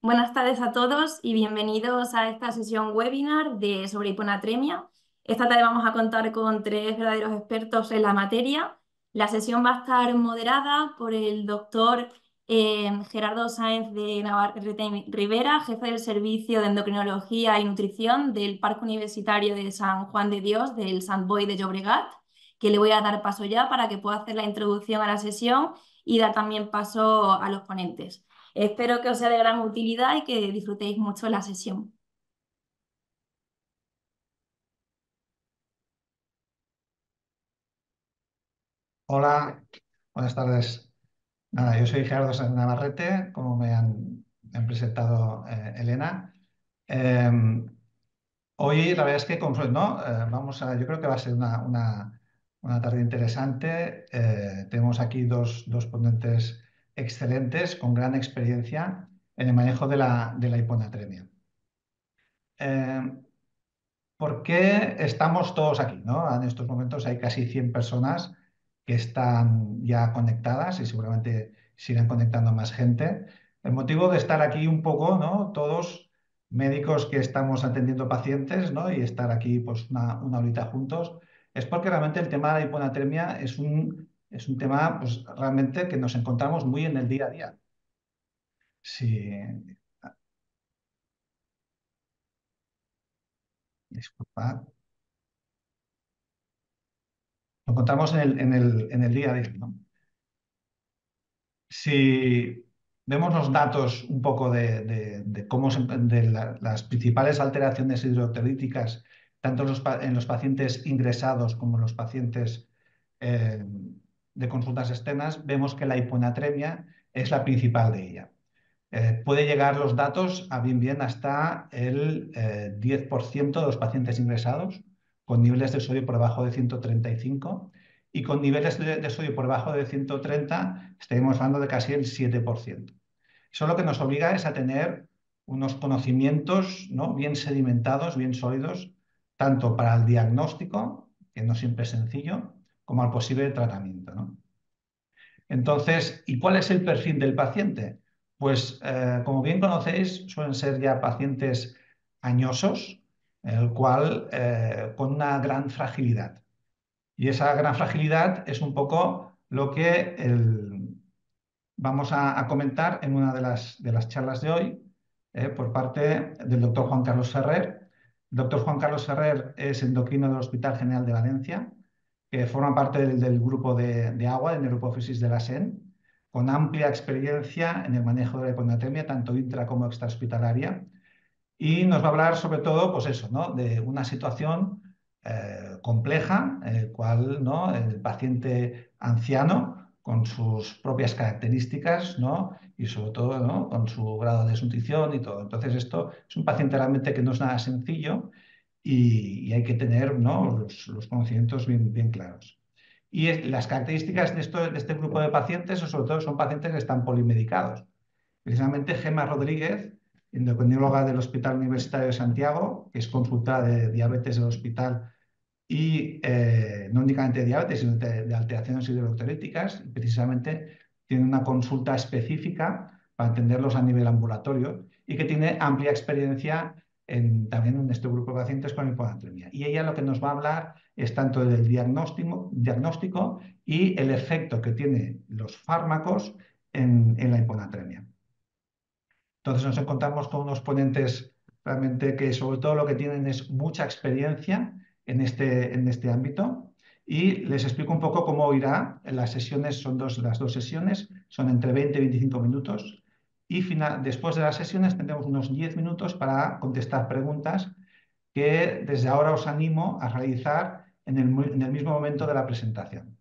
Buenas tardes a todos y bienvenidos a esta sesión webinar sobre hiponatremia. Esta tarde vamos a contar con tres verdaderos expertos en la materia. La sesión va a estar moderada por el doctor Gerardo Sáenz de Navarrete Rivera, jefe del Servicio de Endocrinología y Nutrición del Parque Universitario de San Juan de Dios, del Sant Boi de Llobregat, que le voy a dar paso ya para que pueda hacer la introducción a la sesión y dar también paso a los ponentes. Espero que os sea de gran utilidad y que disfrutéis mucho la sesión. Hola, buenas tardes. Nada, yo soy Gerardo Sáenz Navarrete, como me han presentado Elena. Eh, Hoy la verdad es que ¿no? Yo creo que va a ser una tarde interesante. Tenemos aquí dos ponentes excelentes con gran experiencia en el manejo de la hiponatremia. Eh, ¿Por qué estamos todos aquí, ¿no? En estos momentos hay casi 100 personas que están ya conectadas y seguramente sigan conectando más gente. El motivo de estar aquí un poco, ¿no? Todos médicos que estamos atendiendo pacientes, ¿no? Y estar aquí pues una horita juntos, es porque realmente el tema de la hiponatremia es un tema pues, realmente que nos encontramos muy en el día a día. Sí, disculpad. Lo encontramos en el día a día, ¿no? Si vemos los datos un poco de las principales alteraciones hidrocolíticas, tanto en los pacientes ingresados como en los pacientes eh, de consultas externas, vemos que la hiponatremia es la principal de ella. Puede llegar los datos a bien hasta el 10% de los pacientes ingresados con niveles de sodio por debajo de 135 y con niveles de sodio por debajo de 130 estaríamos hablando de casi el 7%. Eso lo que nos obliga es a tener unos conocimientos, ¿no? Bien sedimentados, bien sólidos, tanto para el diagnóstico, que no siempre es sencillo, como al posible tratamiento, ¿no? Entonces, ¿y cuál es el perfil del paciente? Pues, como bien conocéis, suelen ser ya pacientes añosos, el cual con una gran fragilidad. Y esa gran fragilidad es un poco lo que vamos a comentar en una de las charlas de hoy por parte del doctor Juan Carlos Ferrer. El doctor Juan Carlos Ferrer es endocrino del Hospital General de Valencia, que forma parte del grupo de agua, de neurohipófisis de la SEN, con amplia experiencia en el manejo de la hiponatremia, tanto intra como extrahospitalaria, y nos va a hablar sobre todo, pues eso, ¿no? De una situación compleja, en el cual, ¿no? El paciente anciano, con sus propias características, ¿no? Y sobre todo, ¿no? Con su grado de desnutrición y todo. Entonces, esto es un paciente realmente que no es nada sencillo y hay que tener, ¿no? los conocimientos bien claros. Y las características de este grupo de pacientes, sobre todo, son pacientes que están polimedicados. Precisamente Gemma Rodríguez, endocrinóloga del Hospital Universitario de Santiago, que es consultora de diabetes del hospital y no únicamente de diabetes, sino de alteraciones hidroelectrolíticas, precisamente tiene una consulta específica para atenderlos a nivel ambulatorio y que tiene amplia experiencia también en este grupo de pacientes con hiponatremia. Y ella lo que nos va a hablar es tanto del diagnóstico y el efecto que tienen los fármacos en la hiponatremia. Entonces nos encontramos con unos ponentes realmente que sobre todo lo que tienen es mucha experiencia en este ámbito y les explico un poco cómo irá. Las sesiones son las dos sesiones, son entre 20 y 25 minutos y después de las sesiones tendremos unos 10 minutos para contestar preguntas que desde ahora os animo a realizar en el mismo momento de la presentación.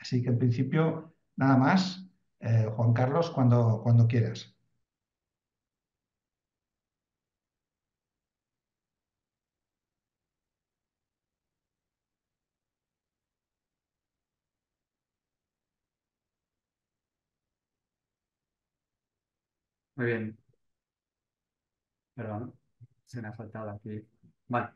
Así que en principio nada más, Juan Carlos, cuando quieras. Muy bien, perdón, se me ha faltado aquí. Vale.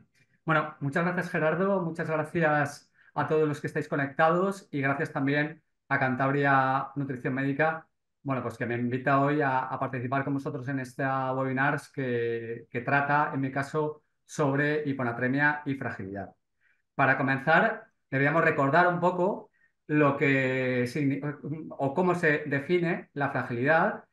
Bueno, muchas gracias Gerardo, muchas gracias a todos los que estáis conectados y gracias también a Cantabria Nutrición Médica bueno, pues que me invita hoy a participar con vosotros en esta webinar que trata, en mi caso, sobre hiponatremia y fragilidad. Para comenzar, deberíamos recordar un poco lo que o cómo se define la fragilidad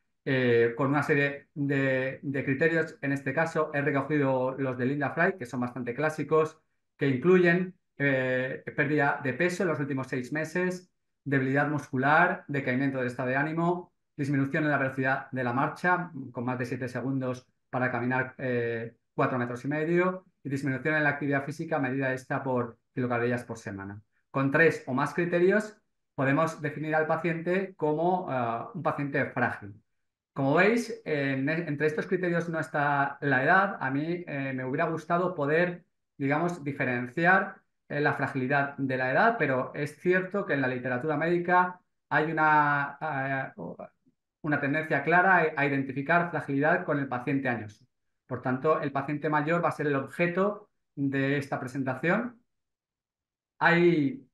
con una serie de criterios. En este caso, he recogido los de Linda Fry, que son bastante clásicos, que incluyen pérdida de peso en los últimos 6 meses, debilidad muscular, decaimiento del estado de ánimo, disminución en la velocidad de la marcha, con más de 7 segundos para caminar 4,5 metros, y disminución en la actividad física medida esta por kilocalorías por semana. Con 3 o más criterios podemos definir al paciente como un paciente frágil. Como veis, entre estos criterios no está la edad. A mí me hubiera gustado poder, digamos, diferenciar la fragilidad de la edad, pero es cierto que en la literatura médica hay una tendencia clara a identificar fragilidad con el paciente añoso. Por tanto, el paciente mayor va a ser el objeto de esta presentación. Hay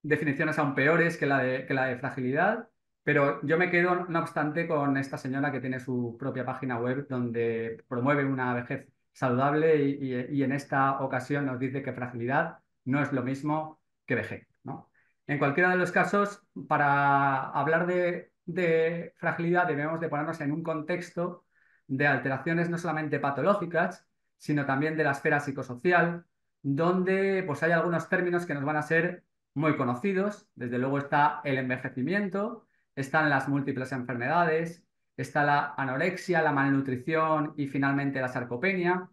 definiciones aún peores que la de fragilidad, pero yo me quedo, no obstante, con esta señora que tiene su propia página web donde promueve una vejez saludable y en esta ocasión nos dice que fragilidad no es lo mismo que vejez, ¿no? En cualquiera de los casos, para hablar de fragilidad debemos de ponernos en un contexto de alteraciones no solamente patológicas, sino también de la esfera psicosocial, donde pues, hay algunos términos que nos van a ser muy conocidos. Desde luego está el envejecimiento, están las múltiples enfermedades, está la anorexia, la malnutrición y finalmente la sarcopenia,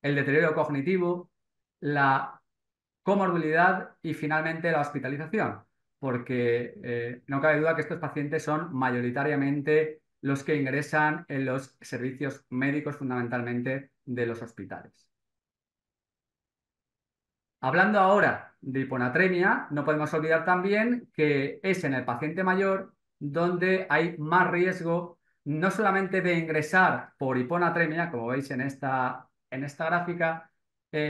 el deterioro cognitivo, la comorbilidad y finalmente la hospitalización, porque no cabe duda que estos pacientes son mayoritariamente los que ingresan en los servicios médicos fundamentalmente de los hospitales. Hablando ahora de hiponatremia, no podemos olvidar también que es en el paciente mayor donde hay más riesgo no solamente de ingresar por hiponatremia, como veis en esta gráfica,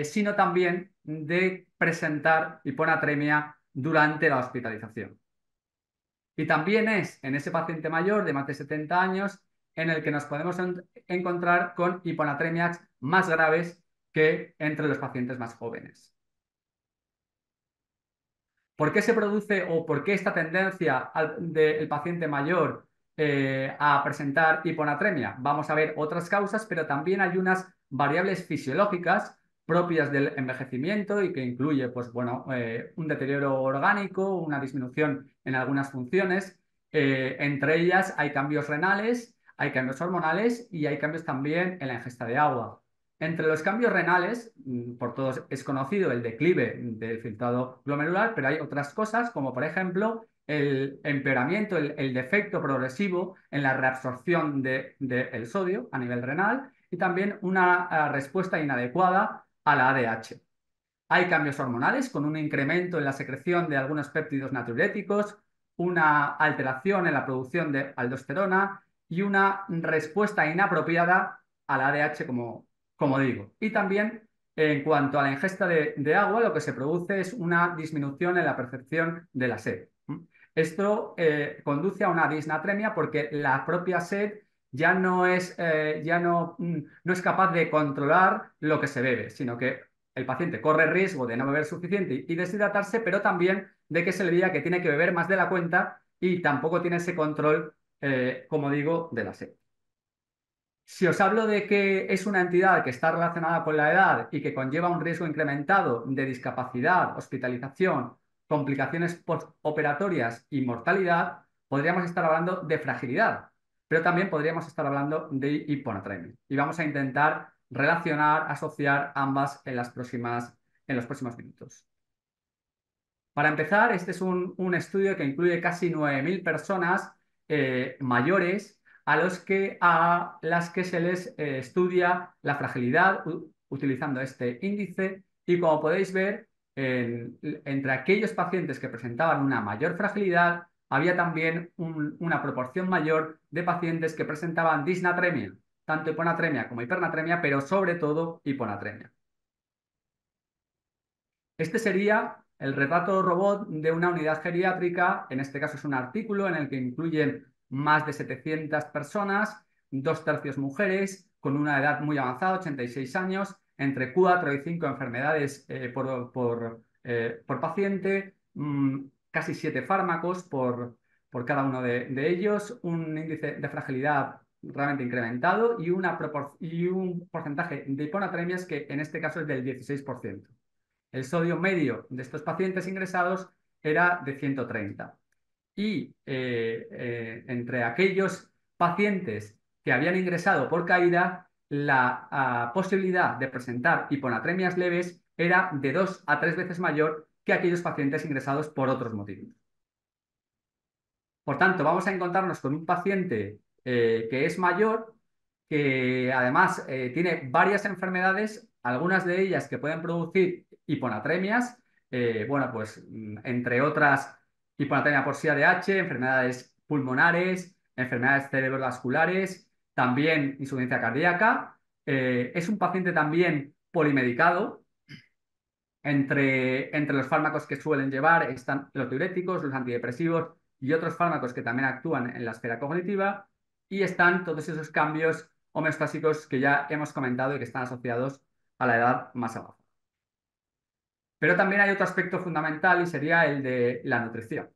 sino también de presentar hiponatremia durante la hospitalización. Y también es en ese paciente mayor de más de 70 años en el que nos podemos encontrar con hiponatremias más graves que entre los pacientes más jóvenes. ¿Por qué se produce o por qué esta tendencia del paciente mayor a presentar hiponatremia? Vamos a ver otras causas, pero también hay unas variables fisiológicas propias del envejecimiento y que incluye pues, bueno, un deterioro orgánico, una disminución en algunas funciones. Entre ellas hay cambios renales, hay cambios hormonales y hay cambios también en la ingesta de agua. Entre los cambios renales, por todos es conocido el declive del filtrado glomerular, pero hay otras cosas como por ejemplo el empeoramiento, el defecto progresivo en la reabsorción del sodio a nivel renal y también una respuesta inadecuada a la ADH. Hay cambios hormonales con un incremento en la secreción de algunos péptidos natriuréticos, una alteración en la producción de aldosterona y una respuesta inapropiada a la ADH, como digo. Y también en cuanto a la ingesta de agua, lo que se produce es una disminución en la percepción de la sed. Esto conduce a una disnatremia porque la propia sed ya no es capaz de controlar lo que se bebe, sino que el paciente corre riesgo de no beber suficiente y deshidratarse, pero también de que se le diga que tiene que beber más de la cuenta y tampoco tiene ese control, como digo, de la sed. Si os hablo de que es una entidad que está relacionada con la edad y que conlleva un riesgo incrementado de discapacidad, hospitalización, complicaciones postoperatorias y mortalidad, podríamos estar hablando de fragilidad, pero también podríamos estar hablando de hiponatremia. Y vamos a intentar relacionar, asociar ambas en los próximos minutos. Para empezar, este es un estudio que incluye casi 9.000 personas mayores a las que se les estudia la fragilidad utilizando este índice y como podéis ver, entre aquellos pacientes que presentaban una mayor fragilidad, había también una proporción mayor de pacientes que presentaban disnatremia, tanto hiponatremia como hipernatremia, pero sobre todo hiponatremia. Este sería el retrato robot de una unidad geriátrica, en este caso es un artículo en el que incluyen más de 700 personas, 2/3 mujeres, con una edad muy avanzada, 86 años, entre 4 y 5 enfermedades por paciente, casi 7 fármacos por cada uno de ellos, un índice de fragilidad realmente incrementado y un porcentaje de hiponatremias que en este caso es del 16%. El sodio medio de estos pacientes ingresados era de 130. Y entre aquellos pacientes que habían ingresado por caída, la posibilidad de presentar hiponatremias leves era de 2 a 3 veces mayor que aquellos pacientes ingresados por otros motivos. Por tanto, vamos a encontrarnos con un paciente que es mayor, que además tiene varias enfermedades, algunas de ellas que pueden producir hiponatremias, bueno, pues entre otras, hiponatremia por SIADH, enfermedades pulmonares, enfermedades cerebrovasculares, también insuficiencia cardíaca. Es un paciente también polimedicado. Entre los fármacos que suelen llevar están los diuréticos, los antidepresivos y otros fármacos que también actúan en la esfera cognitiva, y están todos esos cambios homeostásicos que ya hemos comentado y que están asociados a la edad más avanzada. Pero también hay otro aspecto fundamental y sería el de la nutrición.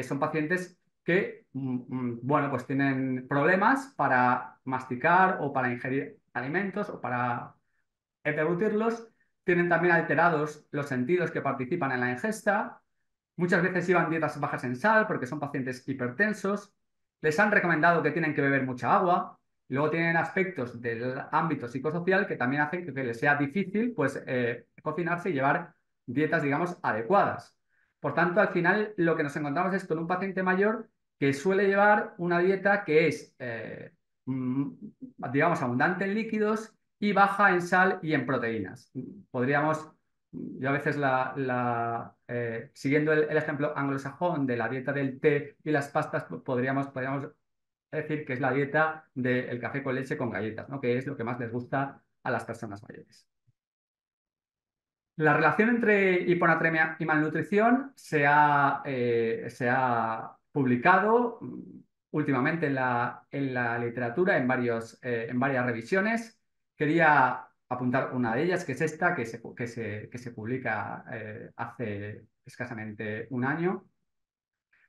Son pacientes que, bueno, pues tienen problemas para masticar o para ingerir alimentos o para deglutirlos, tienen también alterados los sentidos que participan en la ingesta, muchas veces llevan dietas bajas en sal porque son pacientes hipertensos, les han recomendado que tienen que beber mucha agua, y luego tienen aspectos del ámbito psicosocial que también hacen que les sea difícil pues, cocinarse y llevar dietas, digamos, adecuadas. Por tanto, al final lo que nos encontramos es con un paciente mayor que suele llevar una dieta que es, digamos, abundante en líquidos y baja en sal y en proteínas. Podríamos, yo a veces siguiendo el ejemplo anglosajón de la dieta del té y las pastas, podríamos decir que es la dieta del café con leche con galletas, ¿no? Que es lo que más les gusta a las personas mayores. La relación entre hiponatremia y malnutrición se ha publicado últimamente en la literatura, en varias revisiones. Quería apuntar una de ellas, que es esta, que se publica hace escasamente un año.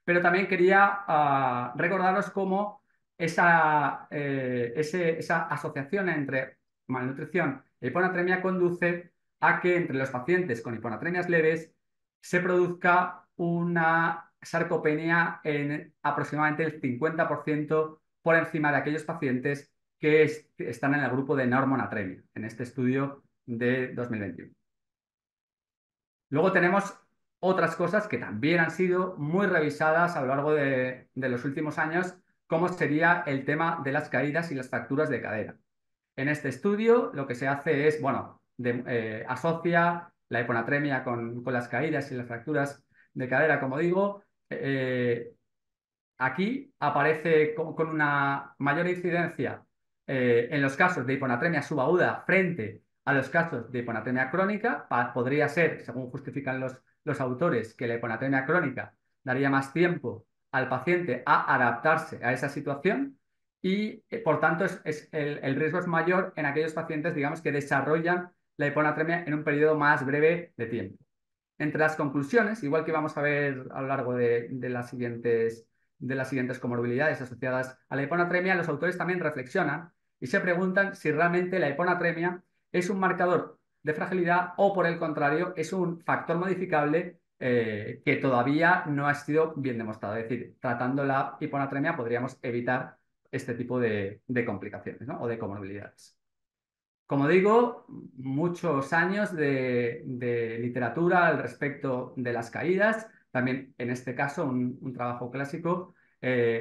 Pero también quería recordaros cómo esa asociación entre malnutrición e hiponatremia conduce a que entre los pacientes con hiponatremias leves se produzca una sarcopenia en aproximadamente el 50% por encima de aquellos pacientes que están en el grupo de normonatremia, en este estudio de 2021. Luego tenemos otras cosas que también han sido muy revisadas a lo largo de los últimos años, como sería el tema de las caídas y las fracturas de cadera. En este estudio lo que se hace es, bueno, asocia la hiponatremia con las caídas y las fracturas de cadera, como digo. Aquí aparece con una mayor incidencia en los casos de hiponatremia subaguda frente a los casos de hiponatremia crónica. Podría ser, según justifican los autores, que la hiponatremia crónica daría más tiempo al paciente a adaptarse a esa situación y, por tanto, el riesgo es mayor en aquellos pacientes, digamos, que desarrollan la hiponatremia en un periodo más breve de tiempo. Entre las conclusiones, igual que vamos a ver a lo largo de las siguientes comorbilidades asociadas a la hiponatremia, los autores también reflexionan y se preguntan si realmente la hiponatremia es un marcador de fragilidad o, por el contrario, es un factor modificable que todavía no ha sido bien demostrado. Es decir, tratando la hiponatremia podríamos evitar este tipo de complicaciones, ¿no? O de comorbilidades. Como digo, muchos años de literatura al respecto de las caídas, también en este caso un trabajo clásico,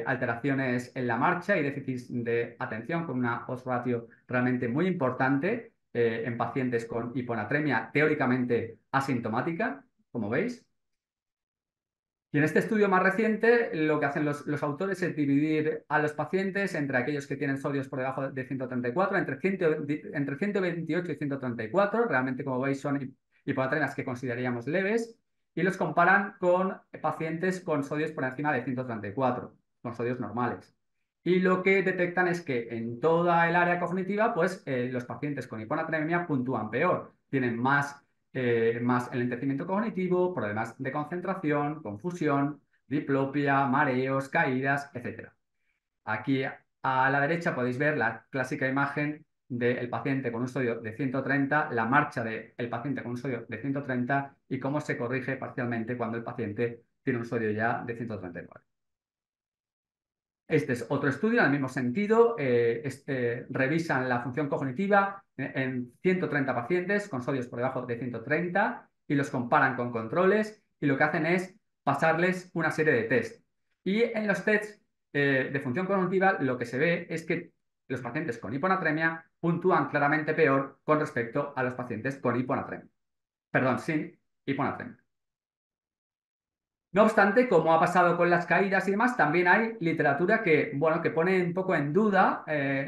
alteraciones en la marcha y déficits de atención con una odds ratio realmente muy importante en pacientes con hiponatremia teóricamente asintomática, como veis. Y en este estudio más reciente, lo que hacen los autores es dividir a los pacientes entre aquellos que tienen sodios por debajo de 134, entre 128 y 134, realmente, como veis, son hiponatremias que consideraríamos leves, y los comparan con pacientes con sodios por encima de 134, con sodios normales. y lo que detectan es que en toda el área cognitiva, pues los pacientes con hiponatremia puntúan peor, tienen más enlentecimiento cognitivo, problemas de concentración, confusión, diplopia, mareos, caídas, etc. Aquí a la derecha podéis ver la clásica imagen del paciente con un sodio de 130, la marcha del paciente con un sodio de 130 y cómo se corrige parcialmente cuando el paciente tiene un sodio ya de 139. Este es otro estudio en el mismo sentido. Revisan la función cognitiva en 130 pacientes con sodios por debajo de 130 y los comparan con controles y lo que hacen es pasarles una serie de test. Y en los tests de función cognitiva lo que se ve es que los pacientes con hiponatremia puntúan claramente peor con respecto a los pacientes con hiponatremia. Perdón, sin hiponatremia. No obstante, como ha pasado con las caídas y demás, también hay literatura que, bueno, que pone un poco en duda,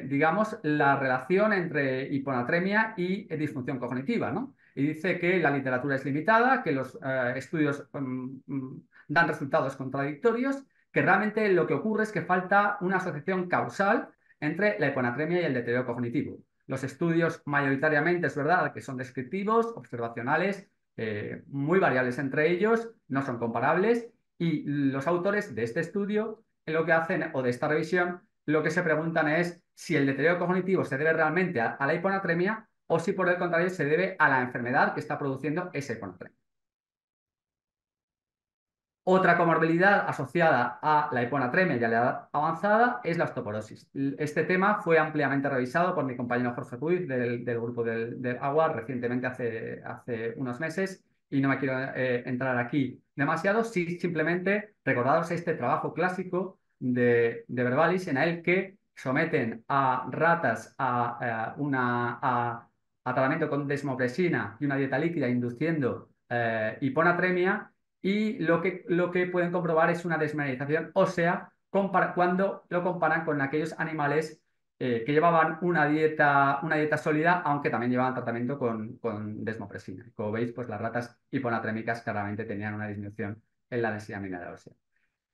digamos, la relación entre hiponatremia y disfunción cognitiva, ¿no? Y dice que la literatura es limitada, que los estudios dan resultados contradictorios, que realmente lo que ocurre es que falta una asociación causal entre la hiponatremia y el deterioro cognitivo. Los estudios mayoritariamente, es verdad, que son descriptivos, observacionales, muy variables entre ellos, no son comparables, y los autores de este estudio lo que hacen, o de esta revisión, lo que se preguntan es si el deterioro cognitivo se debe realmente a la hiponatremia o si por el contrario se debe a la enfermedad que está produciendo esa hiponatremia. Otra comorbilidad asociada a la hiponatremia y a la edad avanzada es la osteoporosis. Este tema fue ampliamente revisado por mi compañero Jorge Ruiz del grupo del AGUA recientemente, hace unos meses, y no me quiero entrar aquí demasiado, sí simplemente recordaros este trabajo clásico de Vervalis en el que someten a ratas a tratamiento con desmopresina y una dieta líquida induciendo hiponatremia y lo que pueden comprobar es una desmineralización ósea cuando lo comparan con aquellos animales que llevaban una dieta sólida, aunque también llevaban tratamiento con desmopresina. Como veis, pues las ratas hiponatrémicas claramente tenían una disminución en la densidad mineral ósea.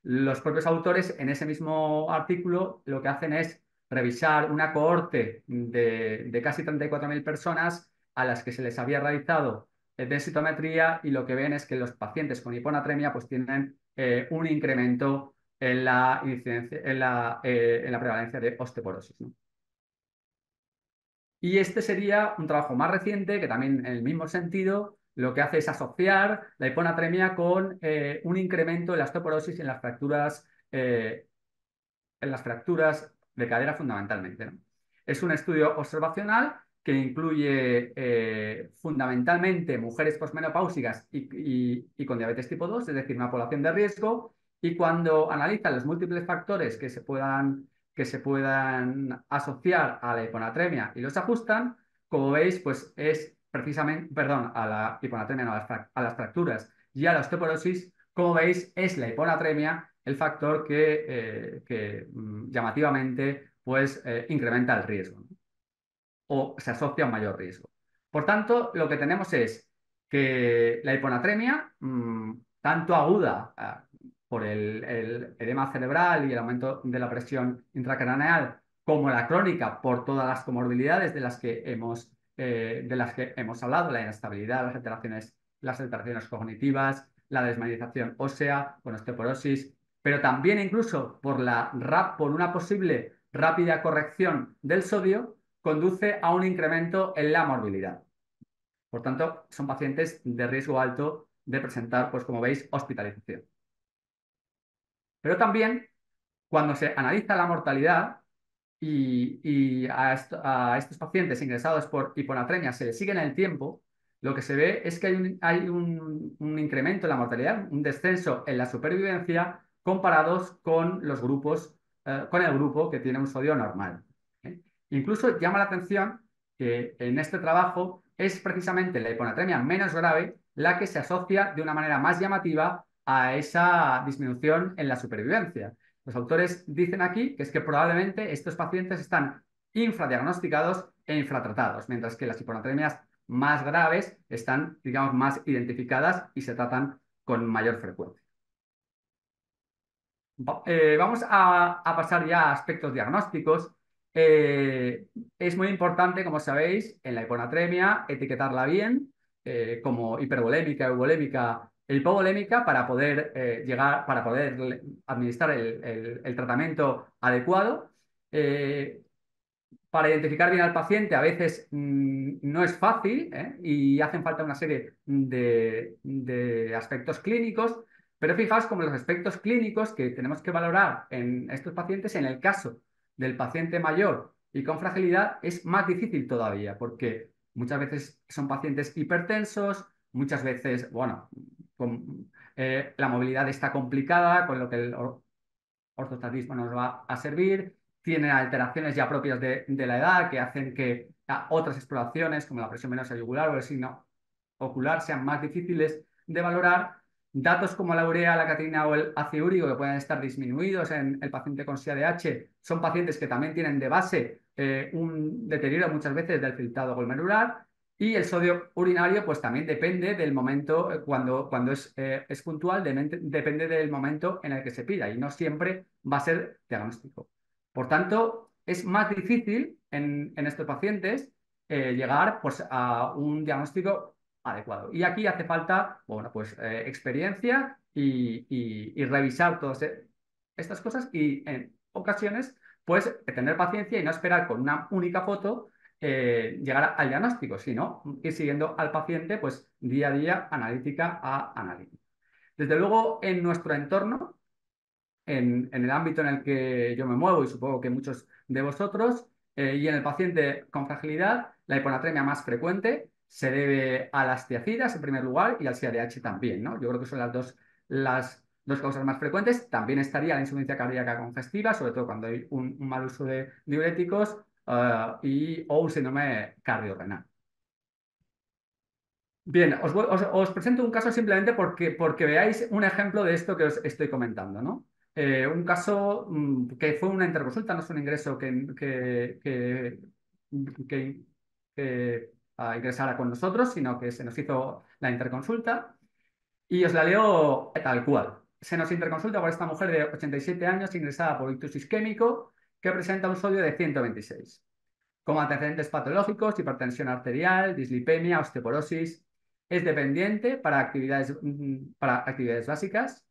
Los propios autores en ese mismo artículo lo que hacen es revisar una cohorte de casi 34.000 personas a las que se les había realizado densitometría y lo que ven es que los pacientes con hiponatremia pues tienen un incremento en la incidencia, en la prevalencia de osteoporosis, ¿no? Y este sería un trabajo más reciente que también en el mismo sentido lo que hace es asociar la hiponatremia con un incremento en la osteoporosis en las fracturas de cadera fundamentalmente, ¿no? Es un estudio observacional que incluye fundamentalmente mujeres posmenopáusicas y con diabetes tipo 2, es decir, una población de riesgo, y cuando analizan los múltiples factores que se puedan asociar a la hiponatremia y los ajustan, como veis, pues es precisamente, perdón, a la hiponatremia, no, a las fracturas y a la osteoporosis, como veis, es la hiponatremia el factor que llamativamente pues, incrementa el riesgo, ¿no? O se asocia a un mayor riesgo. Por tanto, lo que tenemos es que la hiponatremia, tanto aguda por el edema cerebral y el aumento de la presión intracraneal, como la crónica por todas las comorbilidades de las que hemos hablado, la inestabilidad, las alteraciones cognitivas, la desmayalización ósea con osteoporosis, pero también incluso por una posible rápida corrección del sodio, conduce a un incremento en la morbilidad. Por tanto, son pacientes de riesgo alto de presentar, pues como veis, hospitalización. Pero también, cuando se analiza la mortalidad y a estos pacientes ingresados por hiponatremia se les sigue en el tiempo, lo que se ve es que hay un incremento en la mortalidad, un descenso en la supervivencia comparados con los grupos, con el grupo que tiene un sodio normal, ¿eh? Incluso llama la atención que en este trabajo es precisamente la hiponatremia menos grave la que se asocia de una manera más llamativa a esa disminución en la supervivencia. Los autores dicen aquí que es que probablemente estos pacientes están infradiagnosticados e infratratados, mientras que las hiponatremias más graves están, digamos, más identificadas y se tratan con mayor frecuencia. Vamos a pasar ya a aspectos diagnósticos. Es muy importante, como sabéis, en la hiponatremia etiquetarla bien, como hipervolémica, euvolémica e hipovolémica para poder administrar el tratamiento adecuado. Eh, para identificar bien al paciente a veces no es fácil, y hacen falta una serie de aspectos clínicos, pero fijaos como los aspectos clínicos que tenemos que valorar en estos pacientes, en el caso del paciente mayor y con fragilidad, es más difícil todavía, porque muchas veces son pacientes hipertensos, muchas veces, bueno, la movilidad está complicada, con lo que el ortostatismo nos va a servir, tienen alteraciones ya propias de la edad que hacen que otras exploraciones, como la presión venosa yugular o el signo ocular, sean más difíciles de valorar. Datos como la urea, la creatinina o el ácido úrico, que pueden estar disminuidos en el paciente con SIADH, son pacientes que también tienen de base un deterioro muchas veces del filtrado glomerular. Y el sodio urinario, pues también depende del momento, cuando es puntual, depende del momento en el que se pida y no siempre va a ser diagnóstico. Por tanto, es más difícil en estos pacientes llegar pues, a un diagnóstico adecuado. Y aquí hace falta, bueno, pues experiencia y revisar todas estas cosas y en ocasiones, pues tener paciencia y no esperar con una única foto llegar al diagnóstico, sino ir siguiendo al paciente pues día a día, analítica a analítica. Desde luego, en nuestro entorno, en el ámbito en el que yo me muevo y supongo que muchos de vosotros, y en el paciente con fragilidad, la hiponatremia más frecuente se debe a las tiazidas en primer lugar y al SIADH también, ¿no? Yo creo que son las dos causas más frecuentes. También estaría la insuficiencia cardíaca congestiva, sobre todo cuando hay un mal uso de diuréticos o un síndrome cardiorrenal. Bien, os presento un caso simplemente porque veáis un ejemplo de esto que os estoy comentando, ¿no? Un caso que fue una interconsulta, no es un ingreso que ingresara con nosotros, sino que se nos hizo la interconsulta y os la leo tal cual. Se nos interconsulta por esta mujer de 87 años ingresada por ictus isquémico que presenta un sodio de 126, con antecedentes patológicos, hipertensión arterial, dislipemia, osteoporosis. Es dependiente para actividades básicas,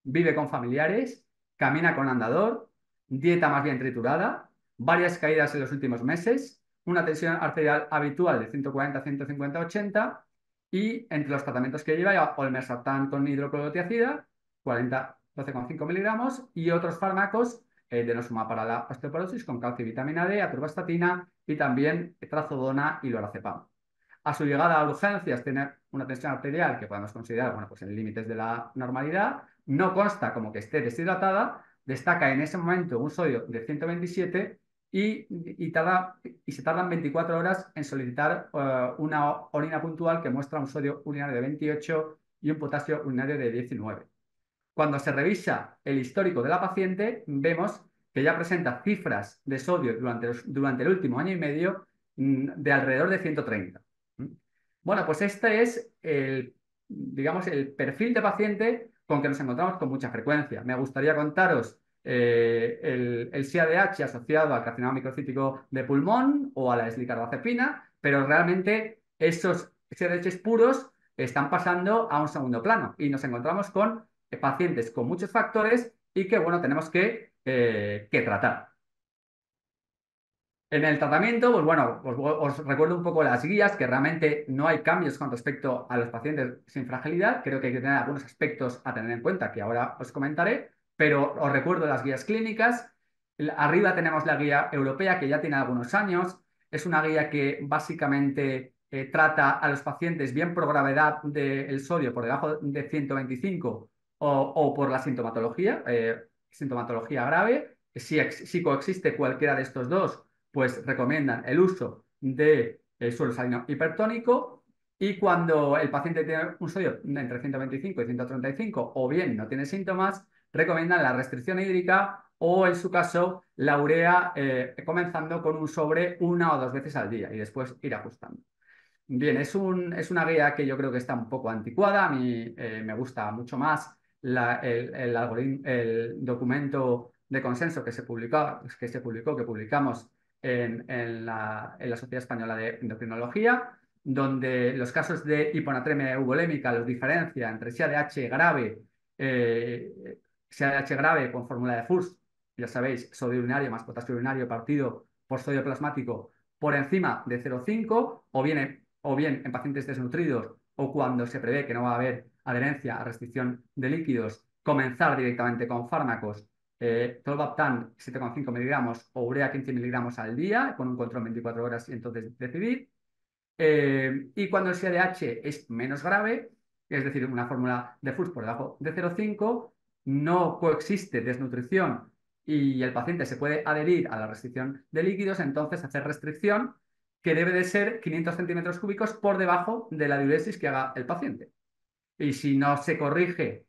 vive con familiares, camina con andador, dieta más bien triturada, varias caídas en los últimos meses, una tensión arterial habitual de 140, 150, 80 y entre los tratamientos que lleva olmesartán con hidroclorotiazida, 12,5 miligramos y otros fármacos denosumab para la osteoporosis con calcio y vitamina D, atorvastatina y también trazodona y lorazepam. A su llegada a urgencias tiene una tensión arterial que podemos considerar, bueno, pues en límites de la normalidad, no consta como que esté deshidratada, destaca en ese momento un sodio de 127 y se tardan 24 horas en solicitar una orina puntual que muestra un sodio urinario de 28 y un potasio urinario de 19. Cuando se revisa el histórico de la paciente, vemos que ya presenta cifras de sodio durante el último año y medio de alrededor de 130. Bueno, pues este es digamos, el perfil de paciente con que nos encontramos con mucha frecuencia. Me gustaría contaros el SIADH asociado al carcinoma microcítico de pulmón o a la eslicarbazepina, pero realmente esos SIADHs puros están pasando a un segundo plano y nos encontramos con pacientes con muchos factores y que, bueno, tenemos que tratar. En el tratamiento, pues bueno, os recuerdo un poco las guías, que realmente no hay cambios con respecto a los pacientes sin fragilidad. Creo que hay que tener algunos aspectos a tener en cuenta que ahora os comentaré, pero os recuerdo las guías clínicas. Arriba tenemos la guía europea, que ya tiene algunos años. Es una guía que básicamente trata a los pacientes bien por gravedad del sodio por debajo de 125 o por la sintomatología grave. Si coexiste cualquiera de estos dos, pues recomiendan el uso de suero salino hipertónico, y cuando el paciente tiene un sodio entre 125 y 135 o bien no tiene síntomas, recomiendan la restricción hídrica o, en su caso, la urea comenzando con un sobre 1 o 2 veces al día y después ir ajustando. Bien, es una guía que yo creo que está un poco anticuada. A mí me gusta mucho más el documento de consenso que que publicamos en la Sociedad Española de Endocrinología, donde los casos de hiponatremia euvolémica los diferencia entre SIADH grave, SIADH grave con fórmula de FURS, ya sabéis, sodio urinario más potasio urinario partido por sodio plasmático por encima de 0,5, o bien en pacientes desnutridos o cuando se prevé que no va a haber adherencia a restricción de líquidos, comenzar directamente con fármacos, tolvaptan 7,5 miligramos o urea 15 miligramos al día, con un control 24 horas y entonces decidir. Y cuando el SIADH es menos grave, es decir, una fórmula de FURS por debajo de 0,5, no coexiste desnutrición y el paciente se puede adherir a la restricción de líquidos, entonces hacer restricción que debe de ser 500 centímetros cúbicos por debajo de la diuresis que haga el paciente. Y si no se corrige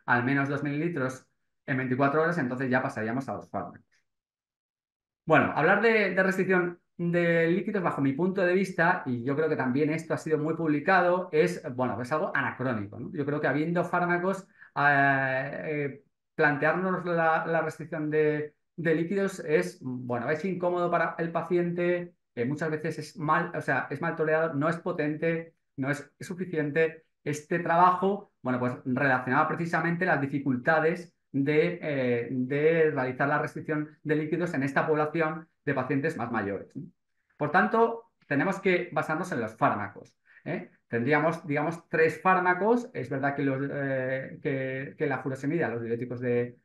al menos 2 mililitros en 24 horas, entonces ya pasaríamos a los fármacos. Bueno, hablar de restricción de líquidos, bajo mi punto de vista, y yo creo que también esto ha sido muy publicado, es algo anacrónico, ¿no? Yo creo que habiendo fármacos, plantearnos la restricción de líquidos es incómodo para el paciente, muchas veces es mal tolerado, no es potente, no es suficiente. Este trabajo, pues relacionaba precisamente las dificultades de realizar la restricción de líquidos en esta población de pacientes más mayores, ¿no? Por tanto, tenemos que basarnos en los fármacos, ¿eh? Tendríamos, digamos, 3 fármacos. Es verdad que la furosemida, los diuréticos de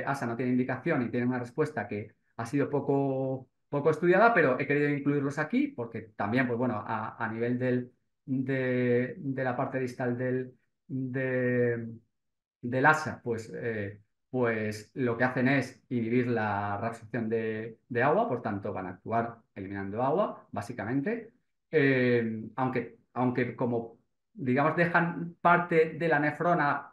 ASA, no tienen indicación y tienen una respuesta que ha sido poco estudiada, pero he querido incluirlos aquí porque también, a nivel de la parte distal del ASA, pues lo que hacen es inhibir la reabsorción de agua, por tanto van a actuar eliminando agua, básicamente. Aunque como, digamos, dejan parte de la nefrona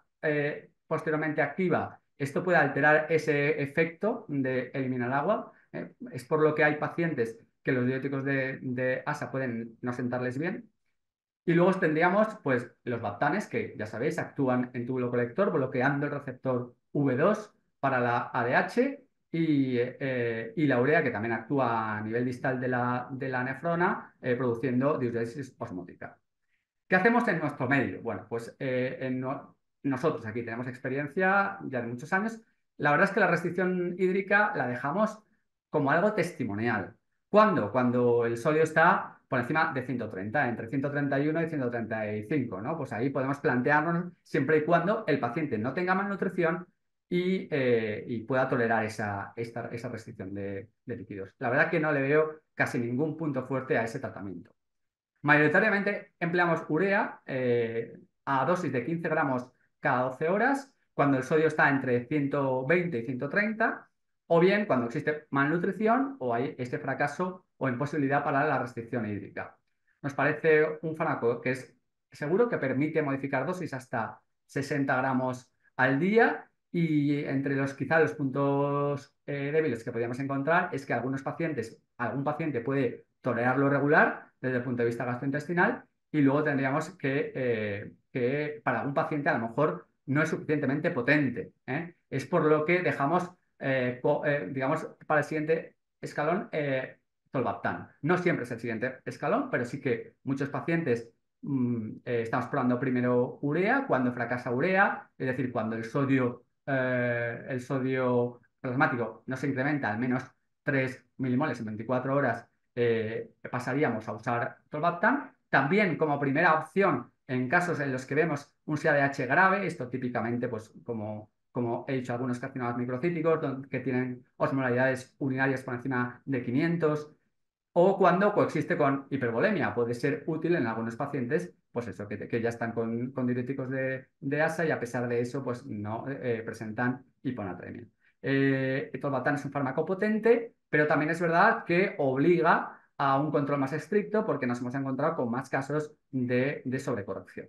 posteriormente activa, esto puede alterar ese efecto de eliminar agua. Es por lo que hay pacientes que los diuréticos de ASA pueden no sentarles bien. Y luego tendríamos pues, los baptanes, que ya sabéis, actúan en túbulo colector bloqueando el receptor V2 para la ADH y la urea, que también actúa a nivel distal de la nefrona, produciendo diuresis osmótica. ¿Qué hacemos en nuestro medio? Bueno, pues nosotros aquí tenemos experiencia ya de muchos años. La verdad es que la restricción hídrica la dejamos como algo testimonial. ¿Cuándo? Cuando el sodio está por encima de 130, entre 131 y 135, ¿no? Pues ahí podemos plantearnos siempre y cuando el paciente no tenga malnutrición y pueda tolerar esa restricción de líquidos. La verdad que no le veo casi ningún punto fuerte a ese tratamiento. Mayoritariamente empleamos urea a dosis de 15 gramos cada 12 horas, cuando el sodio está entre 120 y 130, o bien cuando existe malnutrición o hay este fracaso o imposibilidad para la restricción hídrica. Nos parece un fármaco que es seguro, que permite modificar dosis hasta 60 gramos al día, y entre quizá los puntos débiles que podríamos encontrar es que algún paciente puede tolerarlo regular desde el punto de vista gastrointestinal, y luego tendríamos que para algún paciente a lo mejor no es suficientemente potente, ¿eh? Es por lo que dejamos, digamos, para el siguiente escalón tolvaptan. No siempre es el siguiente escalón, pero sí que muchos pacientes estamos probando primero urea. Cuando fracasa urea, es decir, cuando el sodio plasmático no se incrementa al menos 3 milimoles en 24 horas, pasaríamos a usar tolvaptan. También como primera opción en casos en los que vemos un SIADH grave, esto típicamente, pues como he dicho, algunos carcinomas microcíticos que tienen osmolaridades urinarias por encima de 500, o cuando coexiste con hipervolemia. Puede ser útil en algunos pacientes, pues eso, que ya están con diuréticos de ASA y a pesar de eso, pues no presentan hiponatremia. Tolvaptan es un fármaco potente, pero también es verdad que obliga a un control más estricto porque nos hemos encontrado con más casos de sobrecorrección.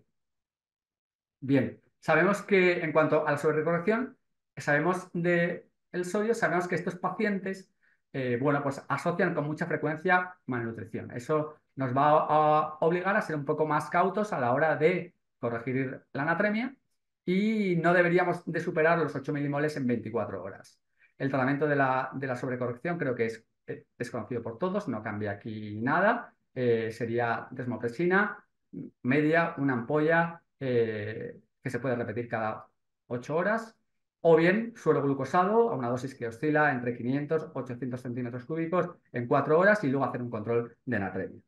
Bien, sabemos que en cuanto a la sobrecorrección, sabemos del sodio, sabemos que estos pacientes pues asocian con mucha frecuencia malnutrición. Eso nos va a obligar a ser un poco más cautos a la hora de corregir la anatremia y no deberíamos de superar los 8 milimoles en 24 horas. El tratamiento de la sobrecorrección creo que es conocido por todos, no cambia aquí nada. Sería desmopresina media, una ampolla que se puede repetir cada 8 horas, o bien suero glucosado a una dosis que oscila entre 500 y 800 centímetros cúbicos en 4 horas y luego hacer un control de natremia.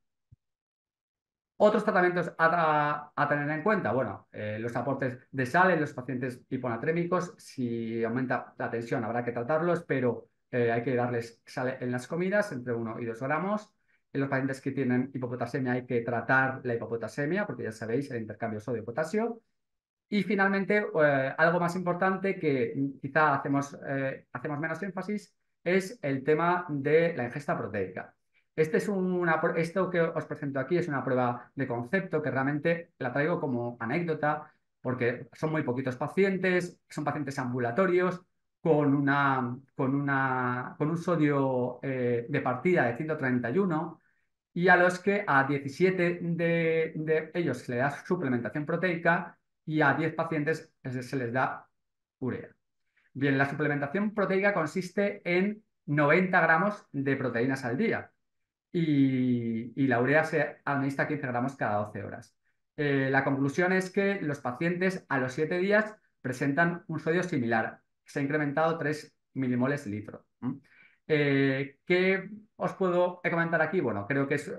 Otros tratamientos a tener en cuenta, bueno, los aportes de sal en los pacientes hiponatrémicos. Si aumenta la tensión habrá que tratarlos, pero hay que darles sal en las comidas, entre 1 y 2 gramos. En los pacientes que tienen hipopotasemia hay que tratar la hipopotasemia, porque ya sabéis, el intercambio sodio-potasio. Y finalmente, algo más importante que quizá hacemos menos énfasis es el tema de la ingesta proteica. Esto que os presento aquí es una prueba de concepto que realmente la traigo como anécdota porque son muy poquitos pacientes, son pacientes ambulatorios con un sodio de partida de 131 y a los que a 17 de ellos se les da suplementación proteica y a 10 pacientes se les da urea. Bien, la suplementación proteica consiste en 90 gramos de proteínas al día y la urea se administra 15 gramos cada 12 horas. La conclusión es que los pacientes a los 7 días presentan un sodio similar. Se ha incrementado 3 milimoles litro. ¿Qué os puedo comentar aquí? Bueno, creo que es